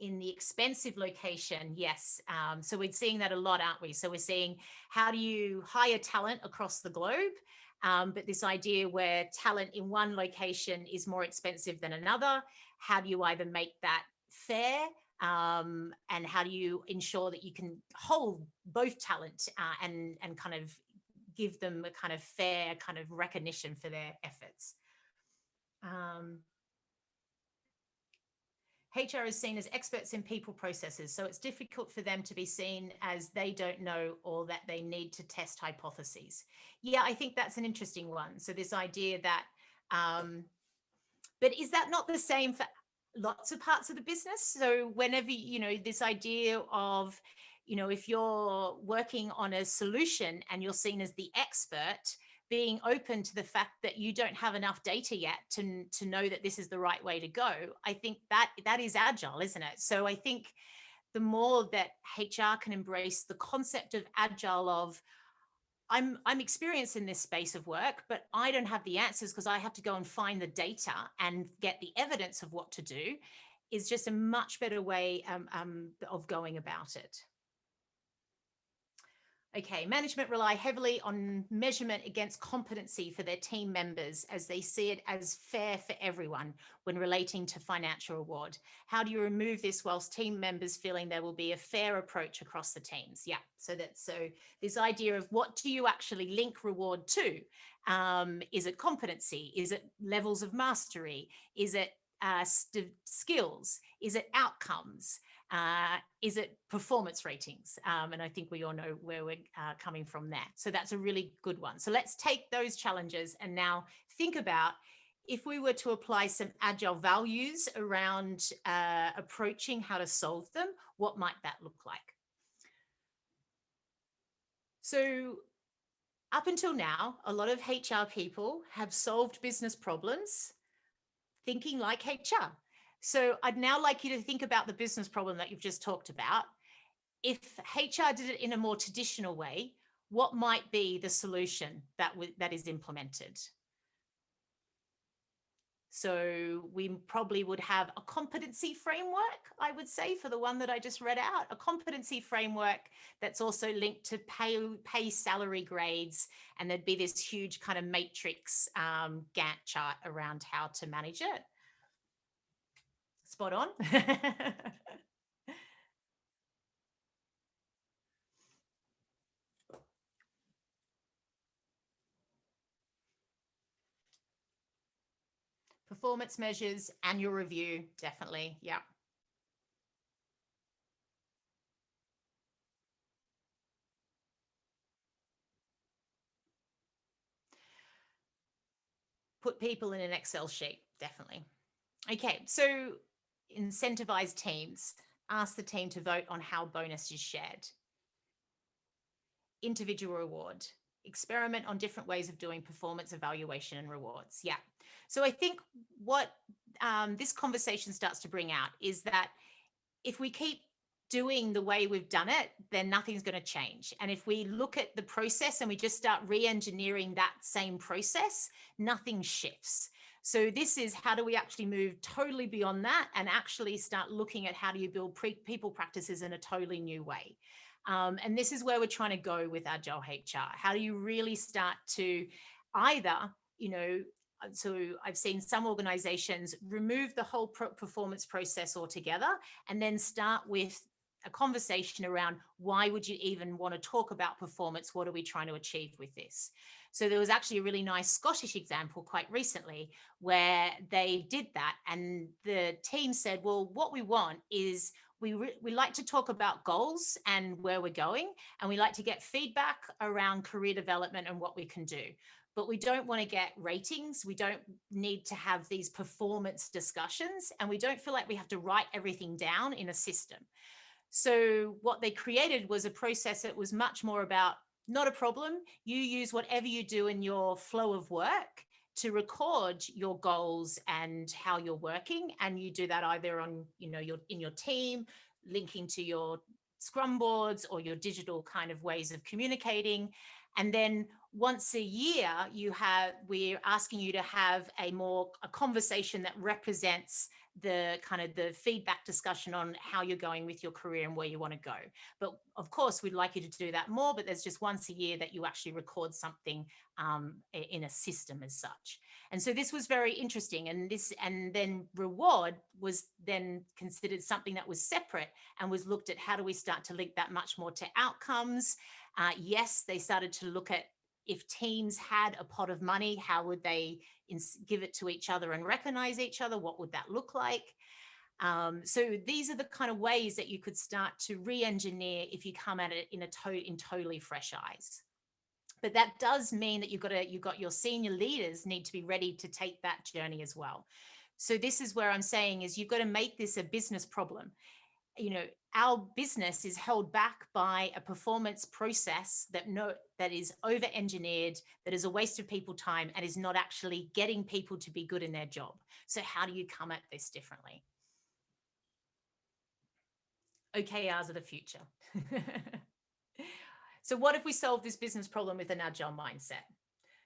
Speaker 2: in the expensive location. Yes, so we're seeing that a lot, aren't we? So we're seeing how do you hire talent across the globe? But this idea where talent in one location is more expensive than another, how do you either make that fair and how do you ensure that you can hold both talent and kind of give them a kind of fair kind of recognition for their efforts? HR is seen as experts in people processes, so it's difficult for them to be seen as they don't know or that they need to test hypotheses. Yeah, I think that's an interesting one. So this idea that, but is that not the same for lots of parts of the business? So whenever, this idea of, if you're working on a solution and you're seen as the expert, being open to the fact that you don't have enough data yet to know that this is the right way to go, I think that is agile, isn't it? So I think the more that HR can embrace the concept of agile of, I'm experienced in this space of work, but I don't have the answers because I have to go and find the data and get the evidence of what to do, is just a much better way of going about it. Okay, management rely heavily on measurement against competency for their team members as they see it as fair for everyone when relating to financial reward. How do you remove this whilst team members feeling there will be a fair approach across the teams? Yeah, so this idea of what do you actually link reward to? Is it competency? Is it levels of mastery? Is it skills? Is it outcomes? Is it performance ratings? And I think we all know where we're coming from there. So that's a really good one. So let's take those challenges and now think about if we were to apply some agile values around approaching how to solve them, what might that look like? So up until now, a lot of HR people have solved business problems thinking like HR. So I'd now like you to think about the business problem that you've just talked about. If HR did it in a more traditional way, what might be the solution that is implemented? So we probably would have a competency framework, I would say, for the one that I just read out, a competency framework that's also linked to pay salary grades. And there'd be this huge kind of matrix Gantt chart around how to manage it. Spot on. Performance measures, annual review, definitely. Yeah. Put people in an Excel sheet, definitely. Okay, so incentivize teams. Ask the team to vote on how bonus is shared. Individual reward. Experiment on different ways of doing performance evaluation and rewards. Yeah. So I think what this conversation starts to bring out is that if we keep doing the way we've done it, then nothing's going to change. And if we look at the process and we just start re-engineering that same process, nothing shifts. So this is how do we actually move totally beyond that and actually start looking at how do you build people practices in a totally new way. And this is where we're trying to go with Agile HR. How do you really start to either, so I've seen some organizations remove the whole performance process altogether and then start with a conversation around why would you even want to talk about performance? What are we trying to achieve with this? So there was actually a really nice Scottish example quite recently where they did that. And the team said, well, what we want is we like to talk about goals and where we're going, and we like to get feedback around career development and what we can do. But we don't want to get ratings. We don't need to have these performance discussions, and we don't feel like we have to write everything down in a system. So what they created was a process that was much more about, not a problem. You use whatever you do in your flow of work to record your goals and how you're working. And you do that either on, in your team, linking to your Scrum boards or your digital kind of ways of communicating. And then once a year, we're asking you to have a conversation that represents the kind of the feedback discussion on how you're going with your career and where you want to go. But of course, we'd like you to do that more, but there's just once a year that you actually record something in a system as such. And so this was very interesting. And then reward was then considered something that was separate and was looked at how do we start to link that much more to outcomes. Yes, they started to look at if teams had a pot of money, how would they give it to each other and recognize each other? What would that look like? So these are the kind of ways that you could start to re-engineer if you come at it in totally fresh eyes. But that does mean that you've got your senior leaders need to be ready to take that journey as well. So this is where I'm saying is you've got to make this a business problem. Our business is held back by a performance process that is over-engineered, that is a waste of people's time and is not actually getting people to be good in their job. So how do you come at this differently? OKRs are the future. So what if we solve this business problem with an agile mindset?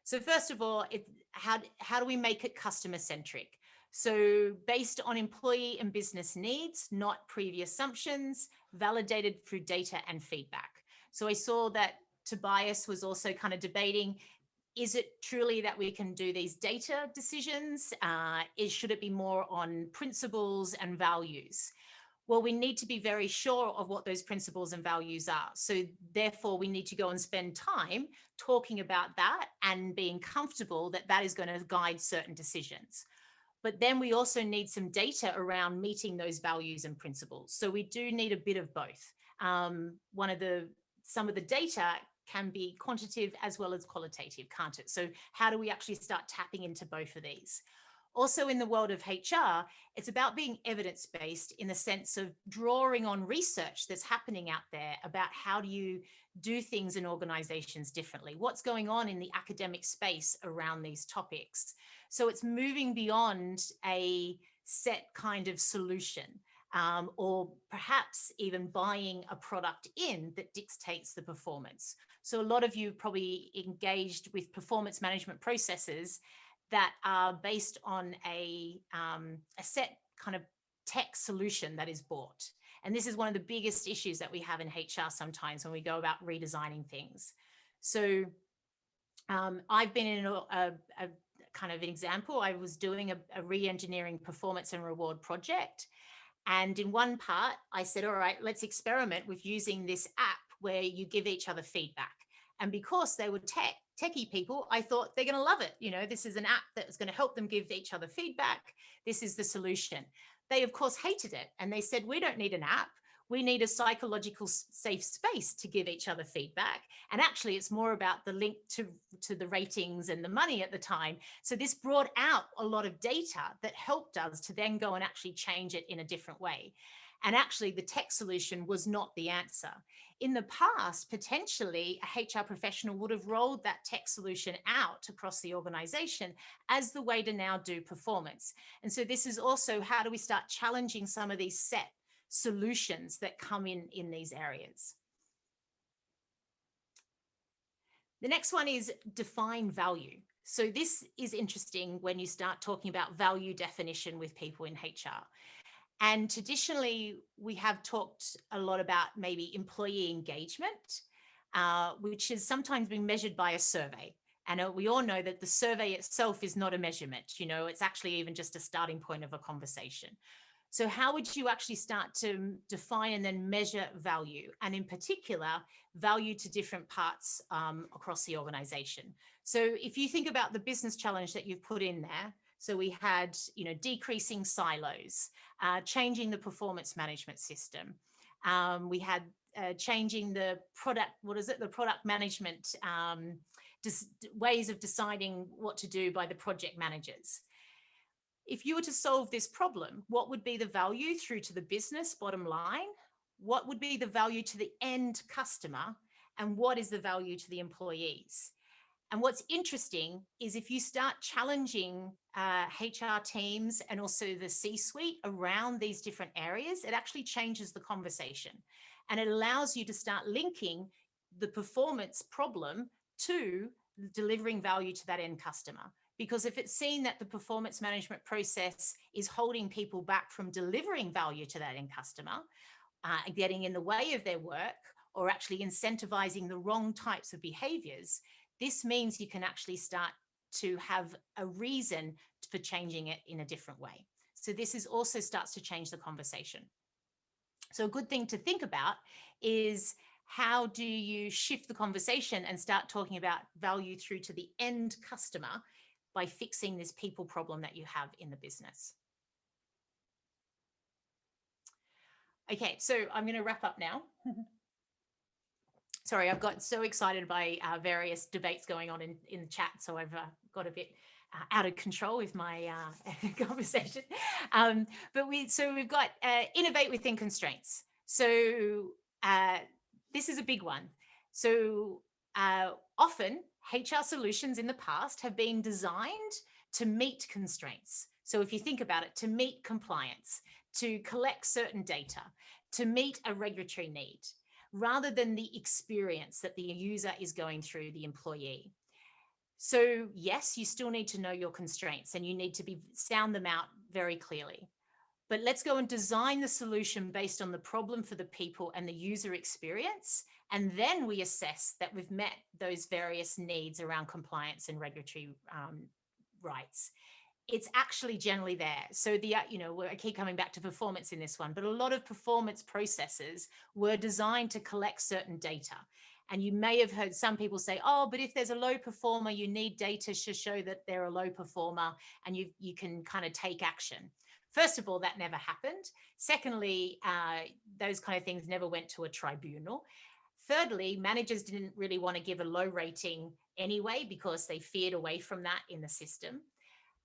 Speaker 2: So first of all, how do we make it customer-centric? So based on employee and business needs, not previous assumptions, validated through data and feedback. So I saw that Tobias was also kind of debating, is it truly that we can do these data decisions? Should it be more on principles and values? Well, we need to be very sure of what those principles and values are. So therefore, we need to go and spend time talking about that and being comfortable that that is going to guide certain decisions. But then we also need some data around meeting those values and principles. So we do need a bit of both. Some of the data can be quantitative as well as qualitative, can't it? So how do we actually start tapping into both of these? Also in the world of HR, it's about being evidence-based in the sense of drawing on research that's happening out there about how do you do things in organizations differently, what's going on in the academic space around these topics. So it's moving beyond a set kind of solution, or perhaps even buying a product in that dictates the performance. So a lot of you probably engaged with performance management processes that are based on a set kind of tech solution that is bought. And this is one of the biggest issues that we have in HR sometimes when we go about redesigning things. So I've been in a kind of an example. I was doing a re-engineering performance and reward project. And in one part, I said, all right, let's experiment with using this app where you give each other feedback. And because they were techie people, I thought they're going to love it. You know, this is an app that's going to help them give each other feedback. This is the solution. They, of course, hated it. And they said, we don't need an app. We need a psychological safe space to give each other feedback. And actually, it's more about the link to the ratings and the money at the time. So this brought out a lot of data that helped us to then go and actually change it in a different way. And actually, the tech solution was not the answer. In the past, potentially, a HR professional would have rolled that tech solution out across the organization as the way to now do performance. And so this is also, how do we start challenging some of these set solutions that come in these areas? The next one is define value. So this is interesting when you start talking about value definition with people in HR. And traditionally, we have talked a lot about maybe employee engagement, which has sometimes been measured by a survey. And we all know that the survey itself is not a measurement. You know, it's actually even just a starting point of a conversation. So how would you actually start to define and then measure value? And in particular, value to different parts across the organization. So if you think about the business challenge that you've put in there, so we had, you know, decreasing silos, changing the performance management system. We had changing the product, the product management, ways of deciding what to do by the project managers. If you were to solve this problem, what would be the value through to the business bottom line? What would be the value to the end customer? And what is the value to the employees? And what's interesting is if you start challenging HR teams and also the C-suite around these different areas, it actually changes the conversation. And it allows you to start linking the performance problem to delivering value to that end customer. Because if it's seen that the performance management process is holding people back from delivering value to that end customer, getting in the way of their work, or actually incentivizing the wrong types of behaviors, this means you can actually start to have a reason for changing it in a different way. So this is also starts to change the conversation. So a good thing to think about is, how do you shift the conversation and start talking about value through to the end customer by fixing this people problem that you have in the business? Okay, so I'm going to wrap up now. Sorry, I've got so excited by various debates going on in the chat, so I've got a bit out of control with my conversation. But we've got innovate within constraints. So this is a big one. So often HR solutions in the past have been designed to meet constraints. So if you think about it, to meet compliance, to collect certain data, to meet a regulatory need, rather than the experience that the user is going through, the employee. So yes, you still need to know your constraints and you need to sound them out very clearly. but let's go and design the solution based on the problem for the people and the user experience. And then we assess that we've met those various needs around compliance and regulatory rights. It's actually generally there. So I keep coming back to performance in this one, but a lot of performance processes were designed to collect certain data. And you may have heard some people say, oh, but if there's a low performer, you need data to show that they're a low performer and you can kind of take action. First of all, that never happened. Secondly, those kind of things never went to a tribunal. Thirdly, managers didn't really want to give a low rating anyway because they feared away from that in the system.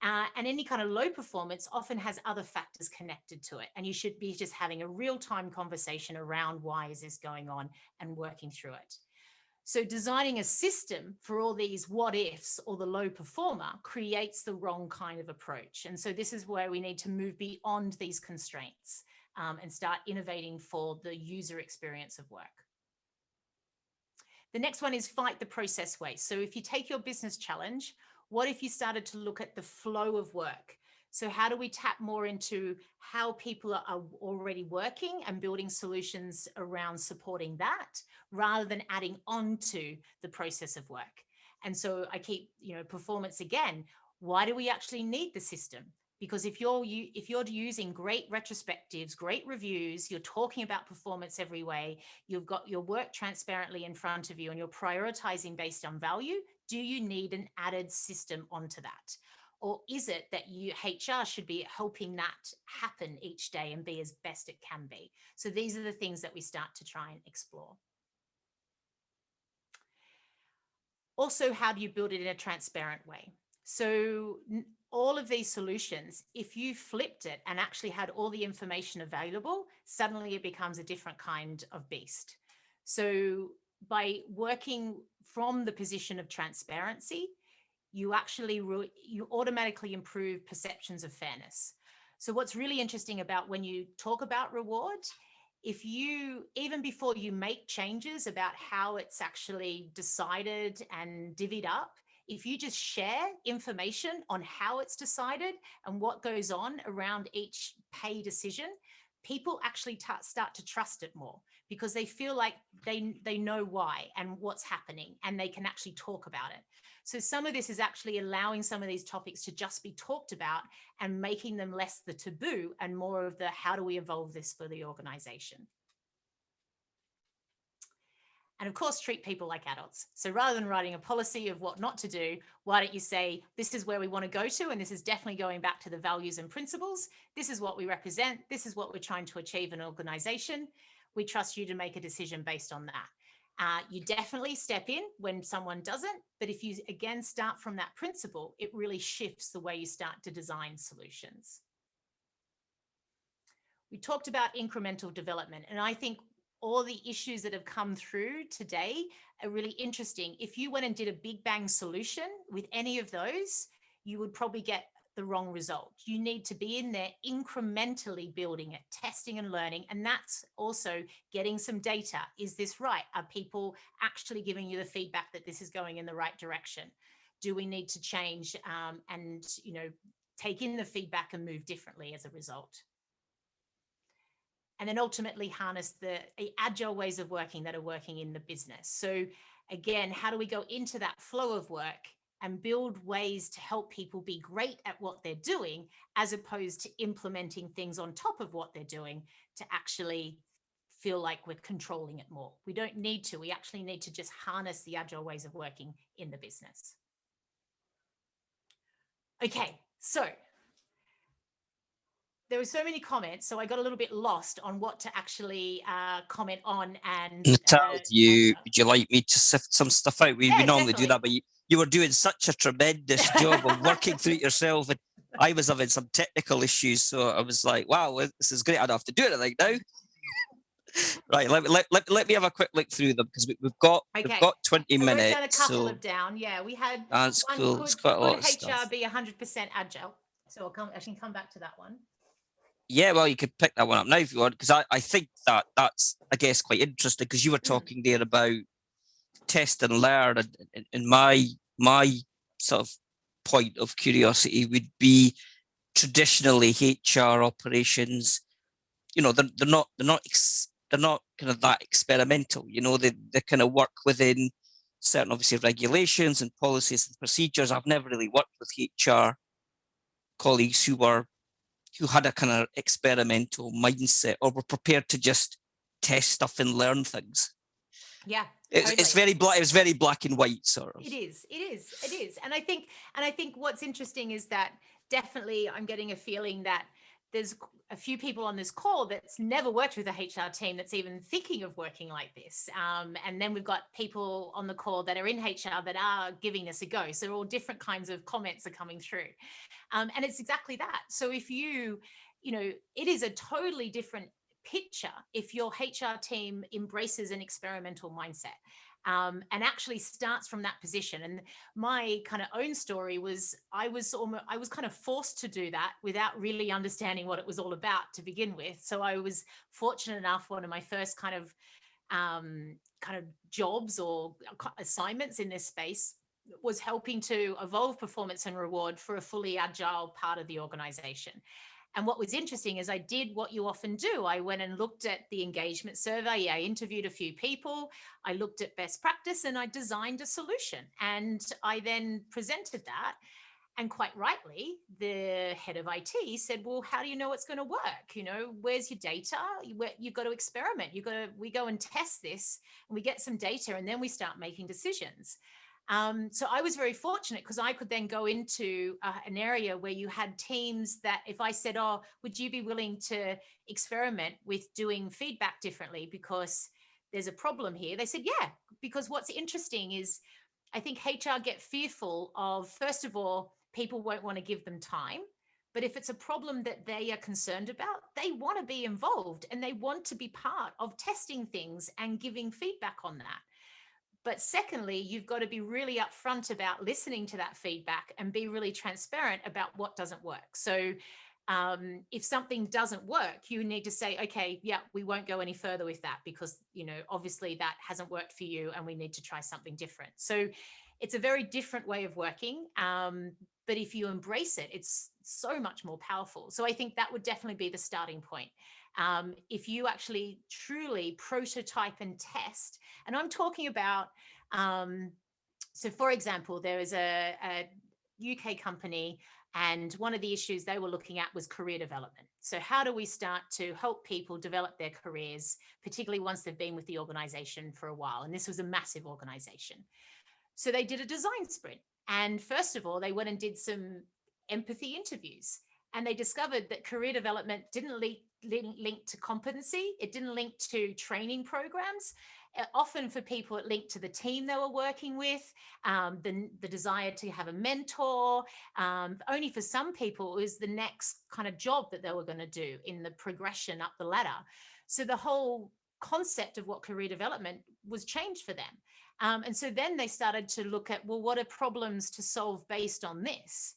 Speaker 2: And any kind of low performance often has other factors connected to it. And you should be just having a real-time conversation around why is this going on and working through it. So designing a system for all these what ifs or the low performer creates the wrong kind of approach. And so this is where we need to move beyond these constraints and start innovating for the user experience of work. The next one is fight the process waste. So if you take your business challenge, what if you started to look at the flow of work? So how do we tap more into how people are already working and building solutions around supporting that rather than adding on to the process of work? And so I keep, performance again. Why do we actually need the system? Because if you're using great retrospectives, great reviews, you're talking about performance every way, you've got your work transparently in front of you and you're prioritizing based on value, do you need an added system onto that? Or is it that HR should be helping that happen each day and be as best it can be? So these are the things that we start to try and explore. Also, how do you build it in a transparent way? So all of these solutions, if you flipped it and actually had all the information available, suddenly it becomes a different kind of beast. So by working from the position of transparency, you automatically improve perceptions of fairness. So what's really interesting about when you talk about reward, if you, even before you make changes about how it's actually decided and divvied up, if you just share information on how it's decided and what goes on around each pay decision, people actually start to trust it more because they feel like they know why and what's happening and they can actually talk about it. So some of this is actually allowing some of these topics to just be talked about and making them less the taboo and more of the how do we evolve this for the organization. And of course, treat people like adults. So rather than writing a policy of what not to do, why don't you say, this is where we want to go to, and this is definitely going back to the values and principles. This is what we represent. This is what we're trying to achieve in an organization. We trust you to make a decision based on that. You definitely step in when someone doesn't, but if you, again, start from that principle, it really shifts the way you start to design solutions. We talked about incremental development, and I think all the issues that have come through today are really interesting. If you went and did a big bang solution with any of those, you would probably get the wrong result. You need to be in there incrementally building it, testing and learning. And that's also getting some data. Is this right? Are people actually giving you the feedback that this is going in the right direction? Do we need to change and take in the feedback and move differently as a result? And then ultimately harness the agile ways of working that are working in the business. So again, how do we go into that flow of work and build ways to help people be great at what they're doing, as opposed to implementing things on top of what they're doing to actually feel like we're controlling it more. We don't need to. We actually need to just harness the agile ways of working in the business. Okay, so there were so many comments, so I got a little bit lost on what to actually comment on. And
Speaker 1: Natal, would you like me to sift some stuff out? We normally do that, but you were doing such a tremendous job of working through it yourself, and I was having some technical issues, so I was like, "Wow, this is great! I don't have to do anything now." Right, let me have a quick look through them because we've got 20 minutes.
Speaker 2: I wrote down a couple of down. Yeah, we had.
Speaker 1: That's cool. It's quite a lot of
Speaker 2: HR
Speaker 1: stuff.
Speaker 2: be 100% agile? So I can come back to that one.
Speaker 1: Yeah, well, you could pick that one up now if you want, because I think that's, I guess, quite interesting because you were talking there about test and learn, and my sort of point of curiosity would be traditionally HR operations, you know, they're not kind of that experimental. You know, they kind of work within certain, obviously, regulations and policies and procedures. I've never really worked with HR colleagues who had a kind of experimental mindset or were prepared to just test stuff and learn things.
Speaker 2: Yeah,
Speaker 1: It's very black. It was very black and white, sort of.
Speaker 2: It is. And I think what's interesting is that definitely I'm getting a feeling that there's a few people on this call that's never worked with a HR team that's even thinking of working like this. And then we've got people on the call that are in HR that are giving this a go. So all different kinds of comments are coming through. And it's exactly that. So if you know, it is a totally different picture if your HR team embraces an experimental mindset. And actually starts from that position. And my kind of own story was I was kind of forced to do that without really understanding what it was all about to begin with. So I was fortunate enough, one of my first kind of jobs or assignments in this space was helping to evolve performance and reward for a fully agile part of the organization. And what was interesting is I did what you often do. I went and looked at the engagement survey. I interviewed a few people. I looked at best practice and I designed a solution. And I then presented that. And quite rightly, the head of IT said, well, how do you know it's going to work? You know, where's your data? You've got to experiment. We go and test this and we get some data and then we start making decisions. So I was very fortunate because I could then go into an area where you had teams that if I said, oh, would you be willing to experiment with doing feedback differently because there's a problem here? They said, yeah, because what's interesting is I think HR get fearful of, first of all, people won't want to give them time. But if it's a problem that they are concerned about, they want to be involved and they want to be part of testing things and giving feedback on that. But secondly, you've got to be really upfront about listening to that feedback and be really transparent about what doesn't work. So if something doesn't work, you need to say, okay, yeah, we won't go any further with that because, you know, obviously that hasn't worked for you and we need to try something different. So it's a very different way of working. But if you embrace it, it's so much more powerful. So I think that would definitely be the starting point. If you actually truly prototype and test, and I'm talking about, so for example, there is a UK company and one of the issues they were looking at was career development. So how do we start to help people develop their careers, particularly once they've been with the organization for a while? And this was a massive organization. So they did a design sprint. And first of all, they went and did some empathy interviews. And they discovered that career development didn't link to competency. It didn't link to training programs. Often for people, it linked to the team they were working with, the desire to have a mentor. Only for some people, it was the next kind of job that they were going to do in the progression up the ladder. So the whole concept of what career development was changed for them. And so then they started to look at, well, what are problems to solve based on this?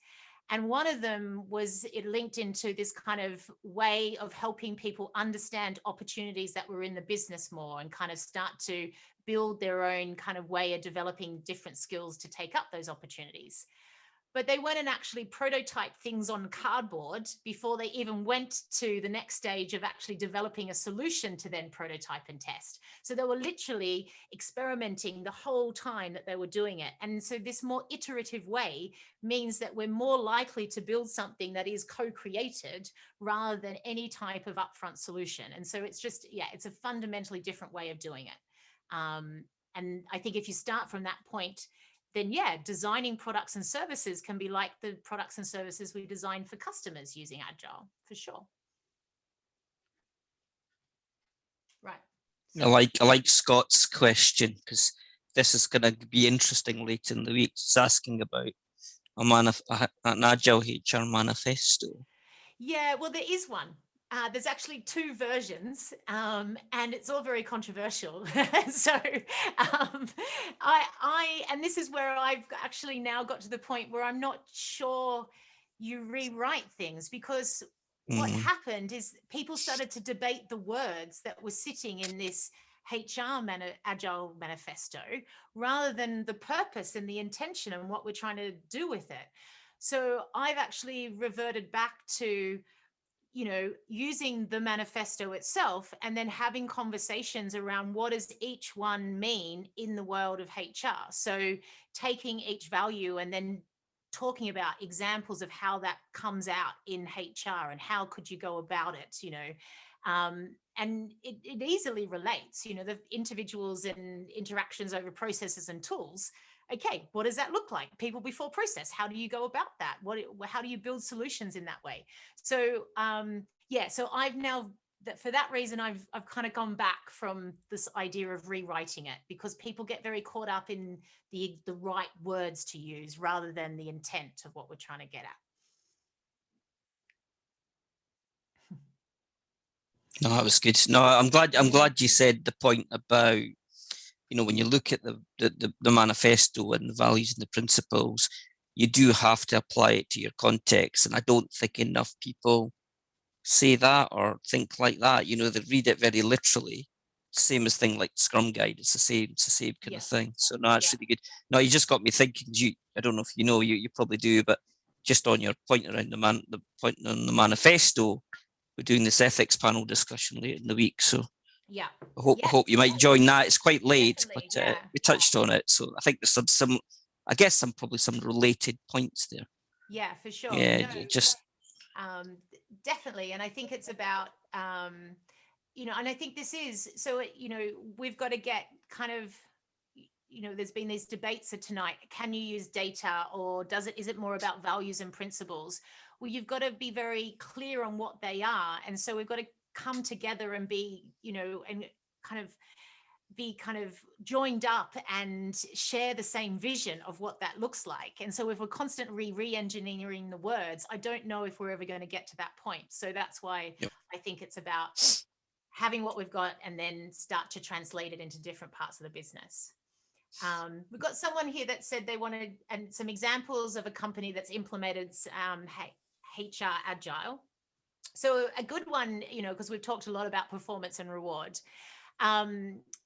Speaker 2: And one of them was it linked into this kind of way of helping people understand opportunities that were in the business more and kind of start to build their own kind of way of developing different skills to take up those opportunities. But they went and actually prototyped things on cardboard before they even went to the next stage of actually developing a solution to then prototype and test. So they were literally experimenting the whole time that they were doing it. And so this more iterative way means that we're more likely to build something that is co-created rather than any type of upfront solution. And so it's just, yeah, it's a fundamentally different way of doing it. And I think if you start from that point, then yeah, designing products and services can be like the products and services we design for customers using Agile, for sure. Right.
Speaker 1: So, I like Scott's question because this is going to be interesting later in the week. It's asking about an Agile HR manifesto.
Speaker 2: Yeah, well, there is one. There's actually two versions, and it's all very controversial. So and this is where I've actually now got to the point where I'm not sure you rewrite things, because what happened is people started to debate the words that were sitting in this Agile manifesto rather than the purpose and the intention and what we're trying to do with it. So I've actually reverted back to, using the manifesto itself and then having conversations around what does each one mean in the world of HR. So taking each value and then talking about examples of how that comes out in HR and how could you go about it, and it easily relates, the individuals and interactions over processes and tools. Okay, what does that look like? People before process. How do you go about that? How do you build solutions in that way? So so I've now, that for that reason, I've kind of gone back from this idea of rewriting it, because people get very caught up in the right words to use rather than the intent of what we're trying to get at.
Speaker 1: No, that was good. No, I'm glad you said the point about, when you look at the manifesto and the values and the principles, you do have to apply it to your context. And I don't think enough people say that or think like that. They read it very literally. Same as thing like Scrum Guide. It's the same kind of thing. So no, it's really good. No, you just got me thinking. I don't know if you probably do, but just on your point around the point on the manifesto, we're doing this ethics panel discussion later in the week. So
Speaker 2: yeah,
Speaker 1: I hope you might join that. It's quite late,
Speaker 2: Definitely,
Speaker 1: but we touched on it. So I think there's probably some related points there.
Speaker 2: Yeah, for sure.
Speaker 1: Yeah,
Speaker 2: Definitely. And I think it's about, and I think this is, so, we've got to get kind of, there's been these debates tonight. Can you use data, or is it more about values and principles? Well, you've got to be very clear on what they are. And so we've got to come together and be, and be kind of joined up and share the same vision of what that looks like. And so if we're constantly re-engineering the words, I don't know if we're ever going to get to that point. So that's why I think it's about having what we've got and then start to translate it into different parts of the business. We've got someone here that said they wanted and some examples of a company that's implemented HR Agile. So a good one, because we've talked a lot about performance and reward.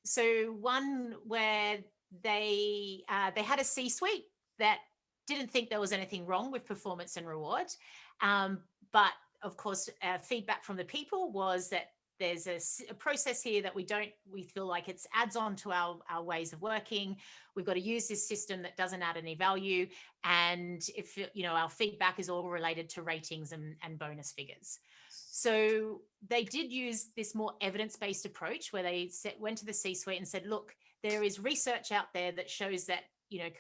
Speaker 2: So one where they had a C-suite that didn't think there was anything wrong with performance and reward, but of course, feedback from the people was that there's a process here that we feel like it adds on to our ways of working. We've got to use this system that doesn't add any value, and if our feedback is all related to ratings and bonus figures. So they did use this more evidence-based approach where they went to the C-suite and said, look, there is research out there that shows that,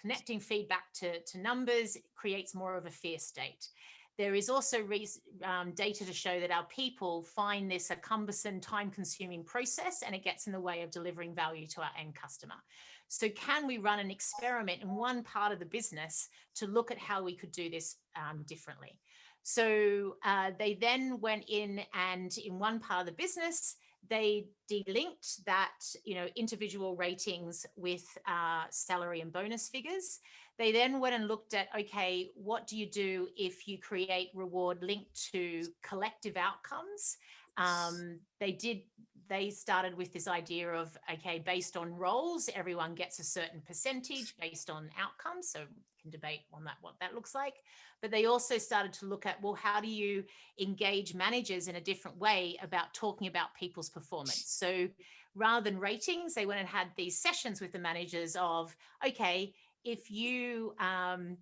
Speaker 2: connecting feedback to numbers creates more of a fear state. There is also data to show that our people find this a cumbersome, time-consuming process, and it gets in the way of delivering value to our end customer. So can we run an experiment in one part of the business to look at how we could do this differently? So they then went in, and in one part of the business, they delinked that, individual ratings with salary and bonus figures. They then went and looked at, okay, what do you do if you create reward linked to collective outcomes? They started with this idea of, okay, based on roles, everyone gets a certain percentage based on outcomes. So we can debate on that, what that looks like. But they also started to look at, well, how do you engage managers in a different way about talking about people's performance? So rather than ratings, they went and had these sessions with the managers of, okay, if you had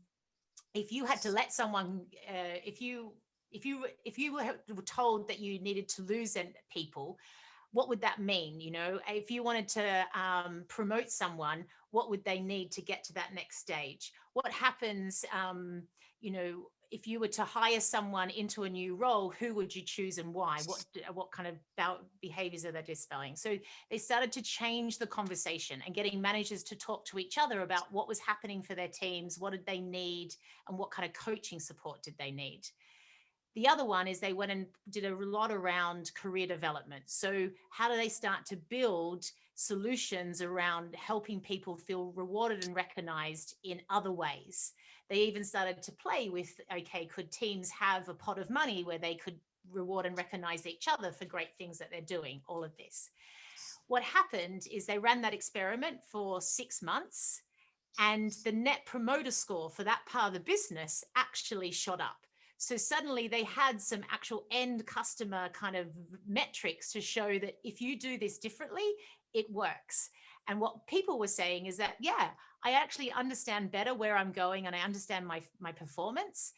Speaker 2: to let someone, if you were told that you needed to lose people, what would that mean? If you wanted to promote someone, what would they need to get to that next stage? What happens, if you were to hire someone into a new role, who would you choose and why? What kind of behaviors are they dispelling? So they started to change the conversation and getting managers to talk to each other about what was happening for their teams, what did they need, and what kind of coaching support did they need. The other one is they went and did a lot around career development. So how do they start to build solutions around helping people feel rewarded and recognized in other ways? They even started to play with, okay, could teams have a pot of money where they could reward and recognize each other for great things that they're doing, all of this. What happened is they ran that experiment for 6 months. and the net promoter score for that part of the business actually shot up. So suddenly they had some actual end customer kind of metrics to show that if you do this differently, it works. And what people were saying is that, yeah, I actually understand better where I'm going and I understand my performance.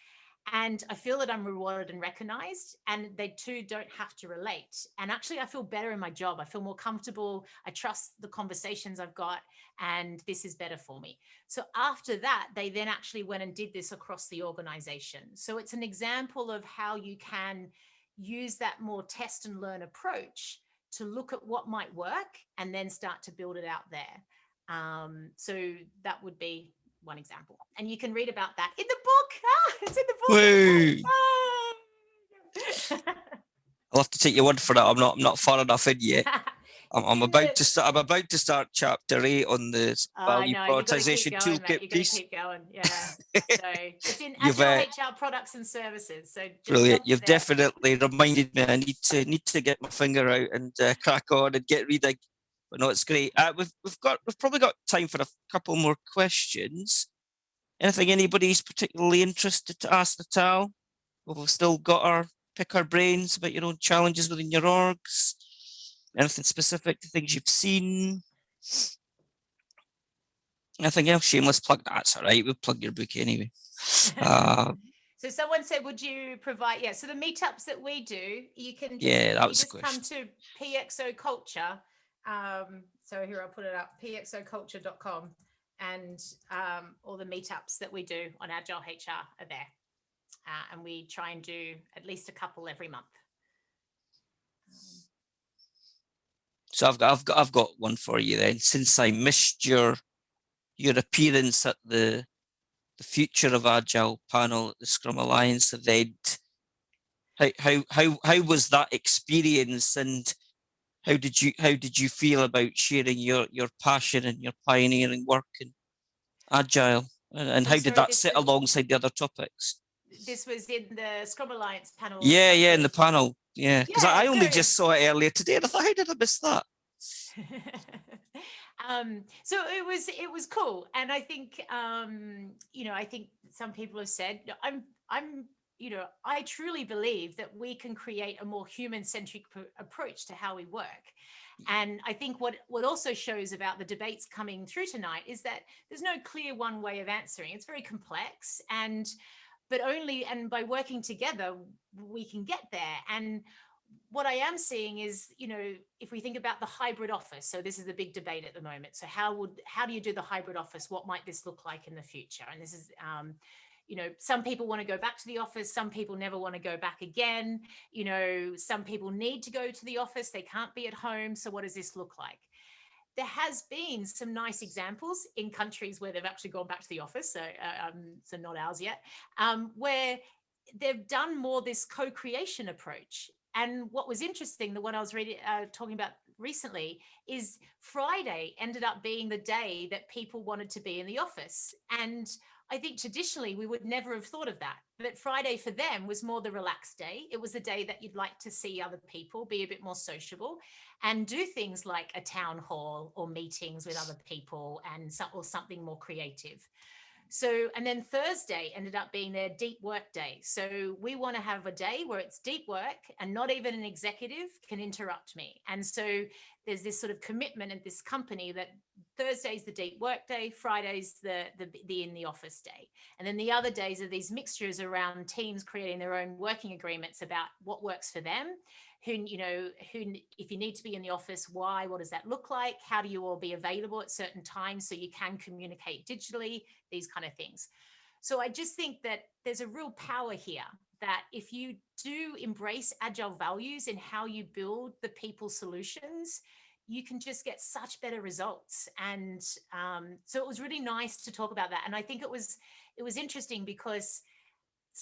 Speaker 2: And I feel that I'm rewarded and recognized, and they too don't have to relate. And actually, I feel better in my job. I feel more comfortable. I trust the conversations I've got, and this is better for me. So after that, they then actually went and did this across the organization. So it's an example of how you can use that more test and learn approach to look at what might work and then start to build it out there. So that would be one example, and you can read about that in the book. It's in the book.
Speaker 1: I'll have to take your word for it. I'm not far enough in yet. I'm about to start chapter 8 on the value prioritization toolkit
Speaker 2: You've got
Speaker 1: piece.
Speaker 2: to keep going. Yeah. So it's in Agile HR products and services. So just
Speaker 1: brilliant. You've
Speaker 2: there.
Speaker 1: Definitely reminded me. I need to get my finger out and crack on and get reading. But no, it's great. We've probably got time for a couple more questions. Anything anybody's particularly interested to ask Natal? We've still got pick our brains about your own challenges within your orgs. Anything specific to things you've seen? Anything else? Shameless plug. That's all right. We'll plug your book anyway.
Speaker 2: So someone said, would you provide, so the meetups that we do, you can just come to PXO Culture. So here, I'll put it up, pxoculture.com, and all the meetups that we do on Agile HR are there. And we try and do at least a couple every month.
Speaker 1: So I've got one for you then. Since I missed your appearance at the Future of Agile panel at the Scrum Alliance event, how was that experience, and how did you feel about sharing your passion and your pioneering work in Agile, and how did that sit alongside the other topics?
Speaker 2: This was in the Scrum Alliance panel.
Speaker 1: Yeah, in the panel. Yeah, because I only just saw it earlier today, and I thought, how did I miss that?
Speaker 2: So it was cool, and I think I think some people have said I truly believe that we can create a more human-centric approach to how we work. And I think what also shows about the debates coming through tonight is that there's no clear one way of answering. It's very complex, but by working together we can get there. And what I am seeing is, if we think about the hybrid office, so this is the big debate at the moment. So how do you do the hybrid office? What might this look like in the future? And this is, some people want to go back to the office. Some people never want to go back again. Some people need to go to the office. They can't be at home. So what does this look like? There has been some nice examples in countries where they've actually gone back to the office. So not ours yet, where they've done more this co-creation approach. And what was interesting, the one I was talking about recently, is Friday ended up being the day that people wanted to be in the office. And I think traditionally we would never have thought of that. But Friday for them was more the relaxed day. It was the day that you'd like to see other people, be a bit more sociable, and do things like a town hall or meetings with other people or something more creative. So, and then Thursday ended up being their deep work day. So we want to have a day where it's deep work and not even an executive can interrupt me. And so there's this sort of commitment at this company that Thursday's the deep work day, Friday's the in the office day. And then the other days are these mixtures around teams creating their own working agreements about what works for them. Who, if you need to be in the office, why, what does that look like? How do you all be available at certain times so you can communicate digitally, these kind of things. So I just think that there's a real power here that if you do embrace Agile values in how you build the people solutions, you can just get such better results. And so it was really nice to talk about that. And I think it was interesting because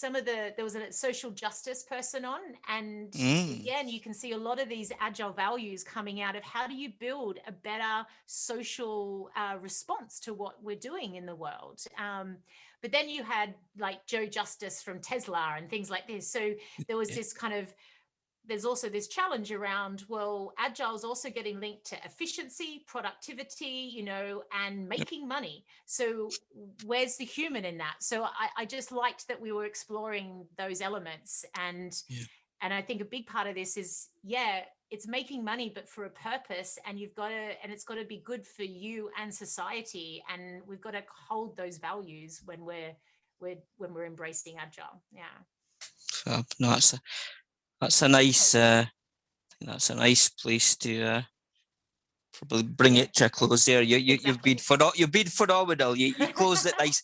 Speaker 2: there was a social justice person on, and again, you can see a lot of these Agile values coming out of how do you build a better social response to what we're doing in the world. But then you had like Joe Justice from Tesla and things like this. So there was this kind of there's also this challenge around, well, Agile is also getting linked to efficiency, productivity, you know, and making money. So where's the human in that? So I just liked that we were exploring those elements. And I think a big part of this is, it's making money, but for a purpose, and it's got to be good for you and society. And we've got to hold those values when we're embracing Agile. Yeah.
Speaker 1: No, that's a nice that's a nice place to probably bring it to a close there. You've been phenomenal. You closed it nice.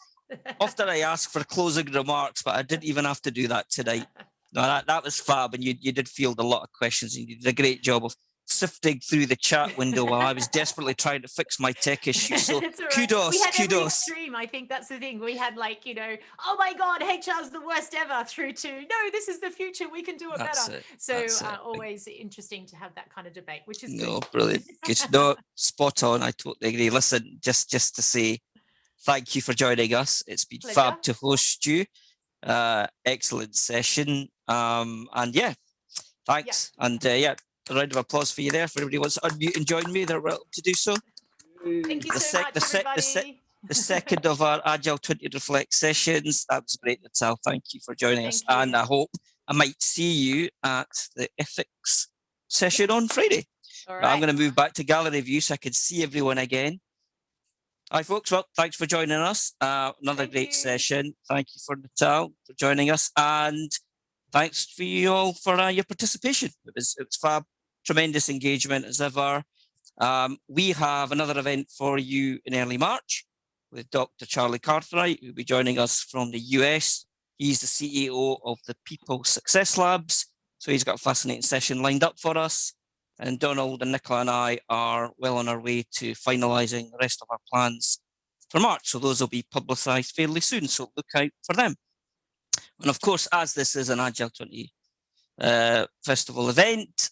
Speaker 1: Often I ask for closing remarks, but I didn't even have to do that tonight. No, that was fab, and you did field a lot of questions, and you did a great job of sifting through the chat window while I was desperately trying to fix my tech issues. So kudos,
Speaker 2: we had every
Speaker 1: kudos.
Speaker 2: extreme. I think that's the thing. We had, like, you know, oh my God, HR's the worst ever, through to, no, this is the future, we can do it better. So always interesting to have that kind of debate, which is
Speaker 1: no,
Speaker 2: good.
Speaker 1: brilliant. Good. No, spot on. I totally agree. Listen, just to say thank you for joining us. It's been
Speaker 2: Pleasure.
Speaker 1: fab to host you. Excellent session. And yeah, thanks. And a round of applause for you there. For everybody who wants to unmute and join me, they're welcome to do so.
Speaker 2: Thank you so much, everybody.
Speaker 1: The second of our Agile 20 Reflect sessions. That was great, Natal. Thank you for joining us.
Speaker 2: you.
Speaker 1: And I hope I might see you at the ethics session on Friday.
Speaker 2: All right.
Speaker 1: Now I'm going to move back to gallery view so I can see everyone again. Hi, folks. Well, thanks for joining us. Another great session. Thank you for Natal for joining us, and thanks for you all for your participation. It was fab, tremendous engagement as ever. We have another event for you in early March with Dr. Charlie Cartwright, who will be joining us from the US. He's the CEO of the People Success Labs, so he's got a fascinating session lined up for us. And Donald and Nicola and I are well on our way to finalising the rest of our plans for March. So those will be publicised fairly soon. So look out for them. And of course, as this is an Agile 20 Festival event,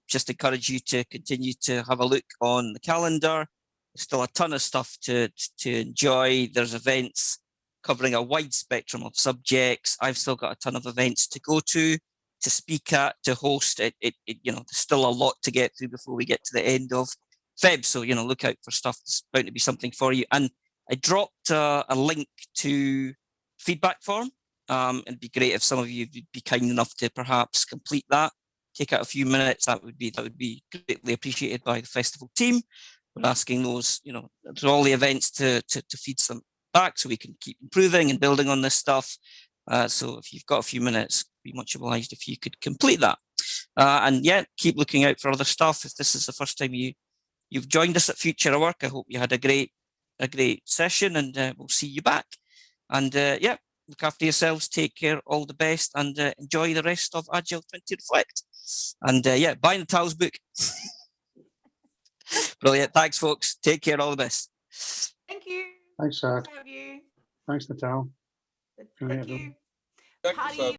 Speaker 1: just encourage you to continue to have a look on the calendar. There's still a ton of stuff to enjoy. There's events covering a wide spectrum of subjects. I've still got a ton of events to go to speak at, to host. It you know, there's still a lot to get through before we get to the end of Feb. So, you know, look out for stuff that's bound to be something for you. And I dropped a link to feedback form. It'd be great if some of you would be kind enough to perhaps complete that. Take out a few minutes. That would be greatly appreciated by the festival team. We're asking those, you know, to all the events to feed some back so we can keep improving and building on this stuff. So if you've got a few minutes, be much obliged if you could complete that. And yeah, keep looking out for other stuff. If this is the first time you've joined us at Future Work, I hope you had a great session, and we'll see you back. And yeah, look after yourselves, take care, all the best, and enjoy the rest of Agile 20 Reflect. And yeah, buy Natal's book. Brilliant. Thanks, folks. Take care, all the best.
Speaker 2: Thank you.
Speaker 3: Thanks, Seth.
Speaker 2: Have you.
Speaker 3: Thanks, Natal.
Speaker 2: Thank you.
Speaker 5: Thank you,
Speaker 2: Party.
Speaker 5: sir.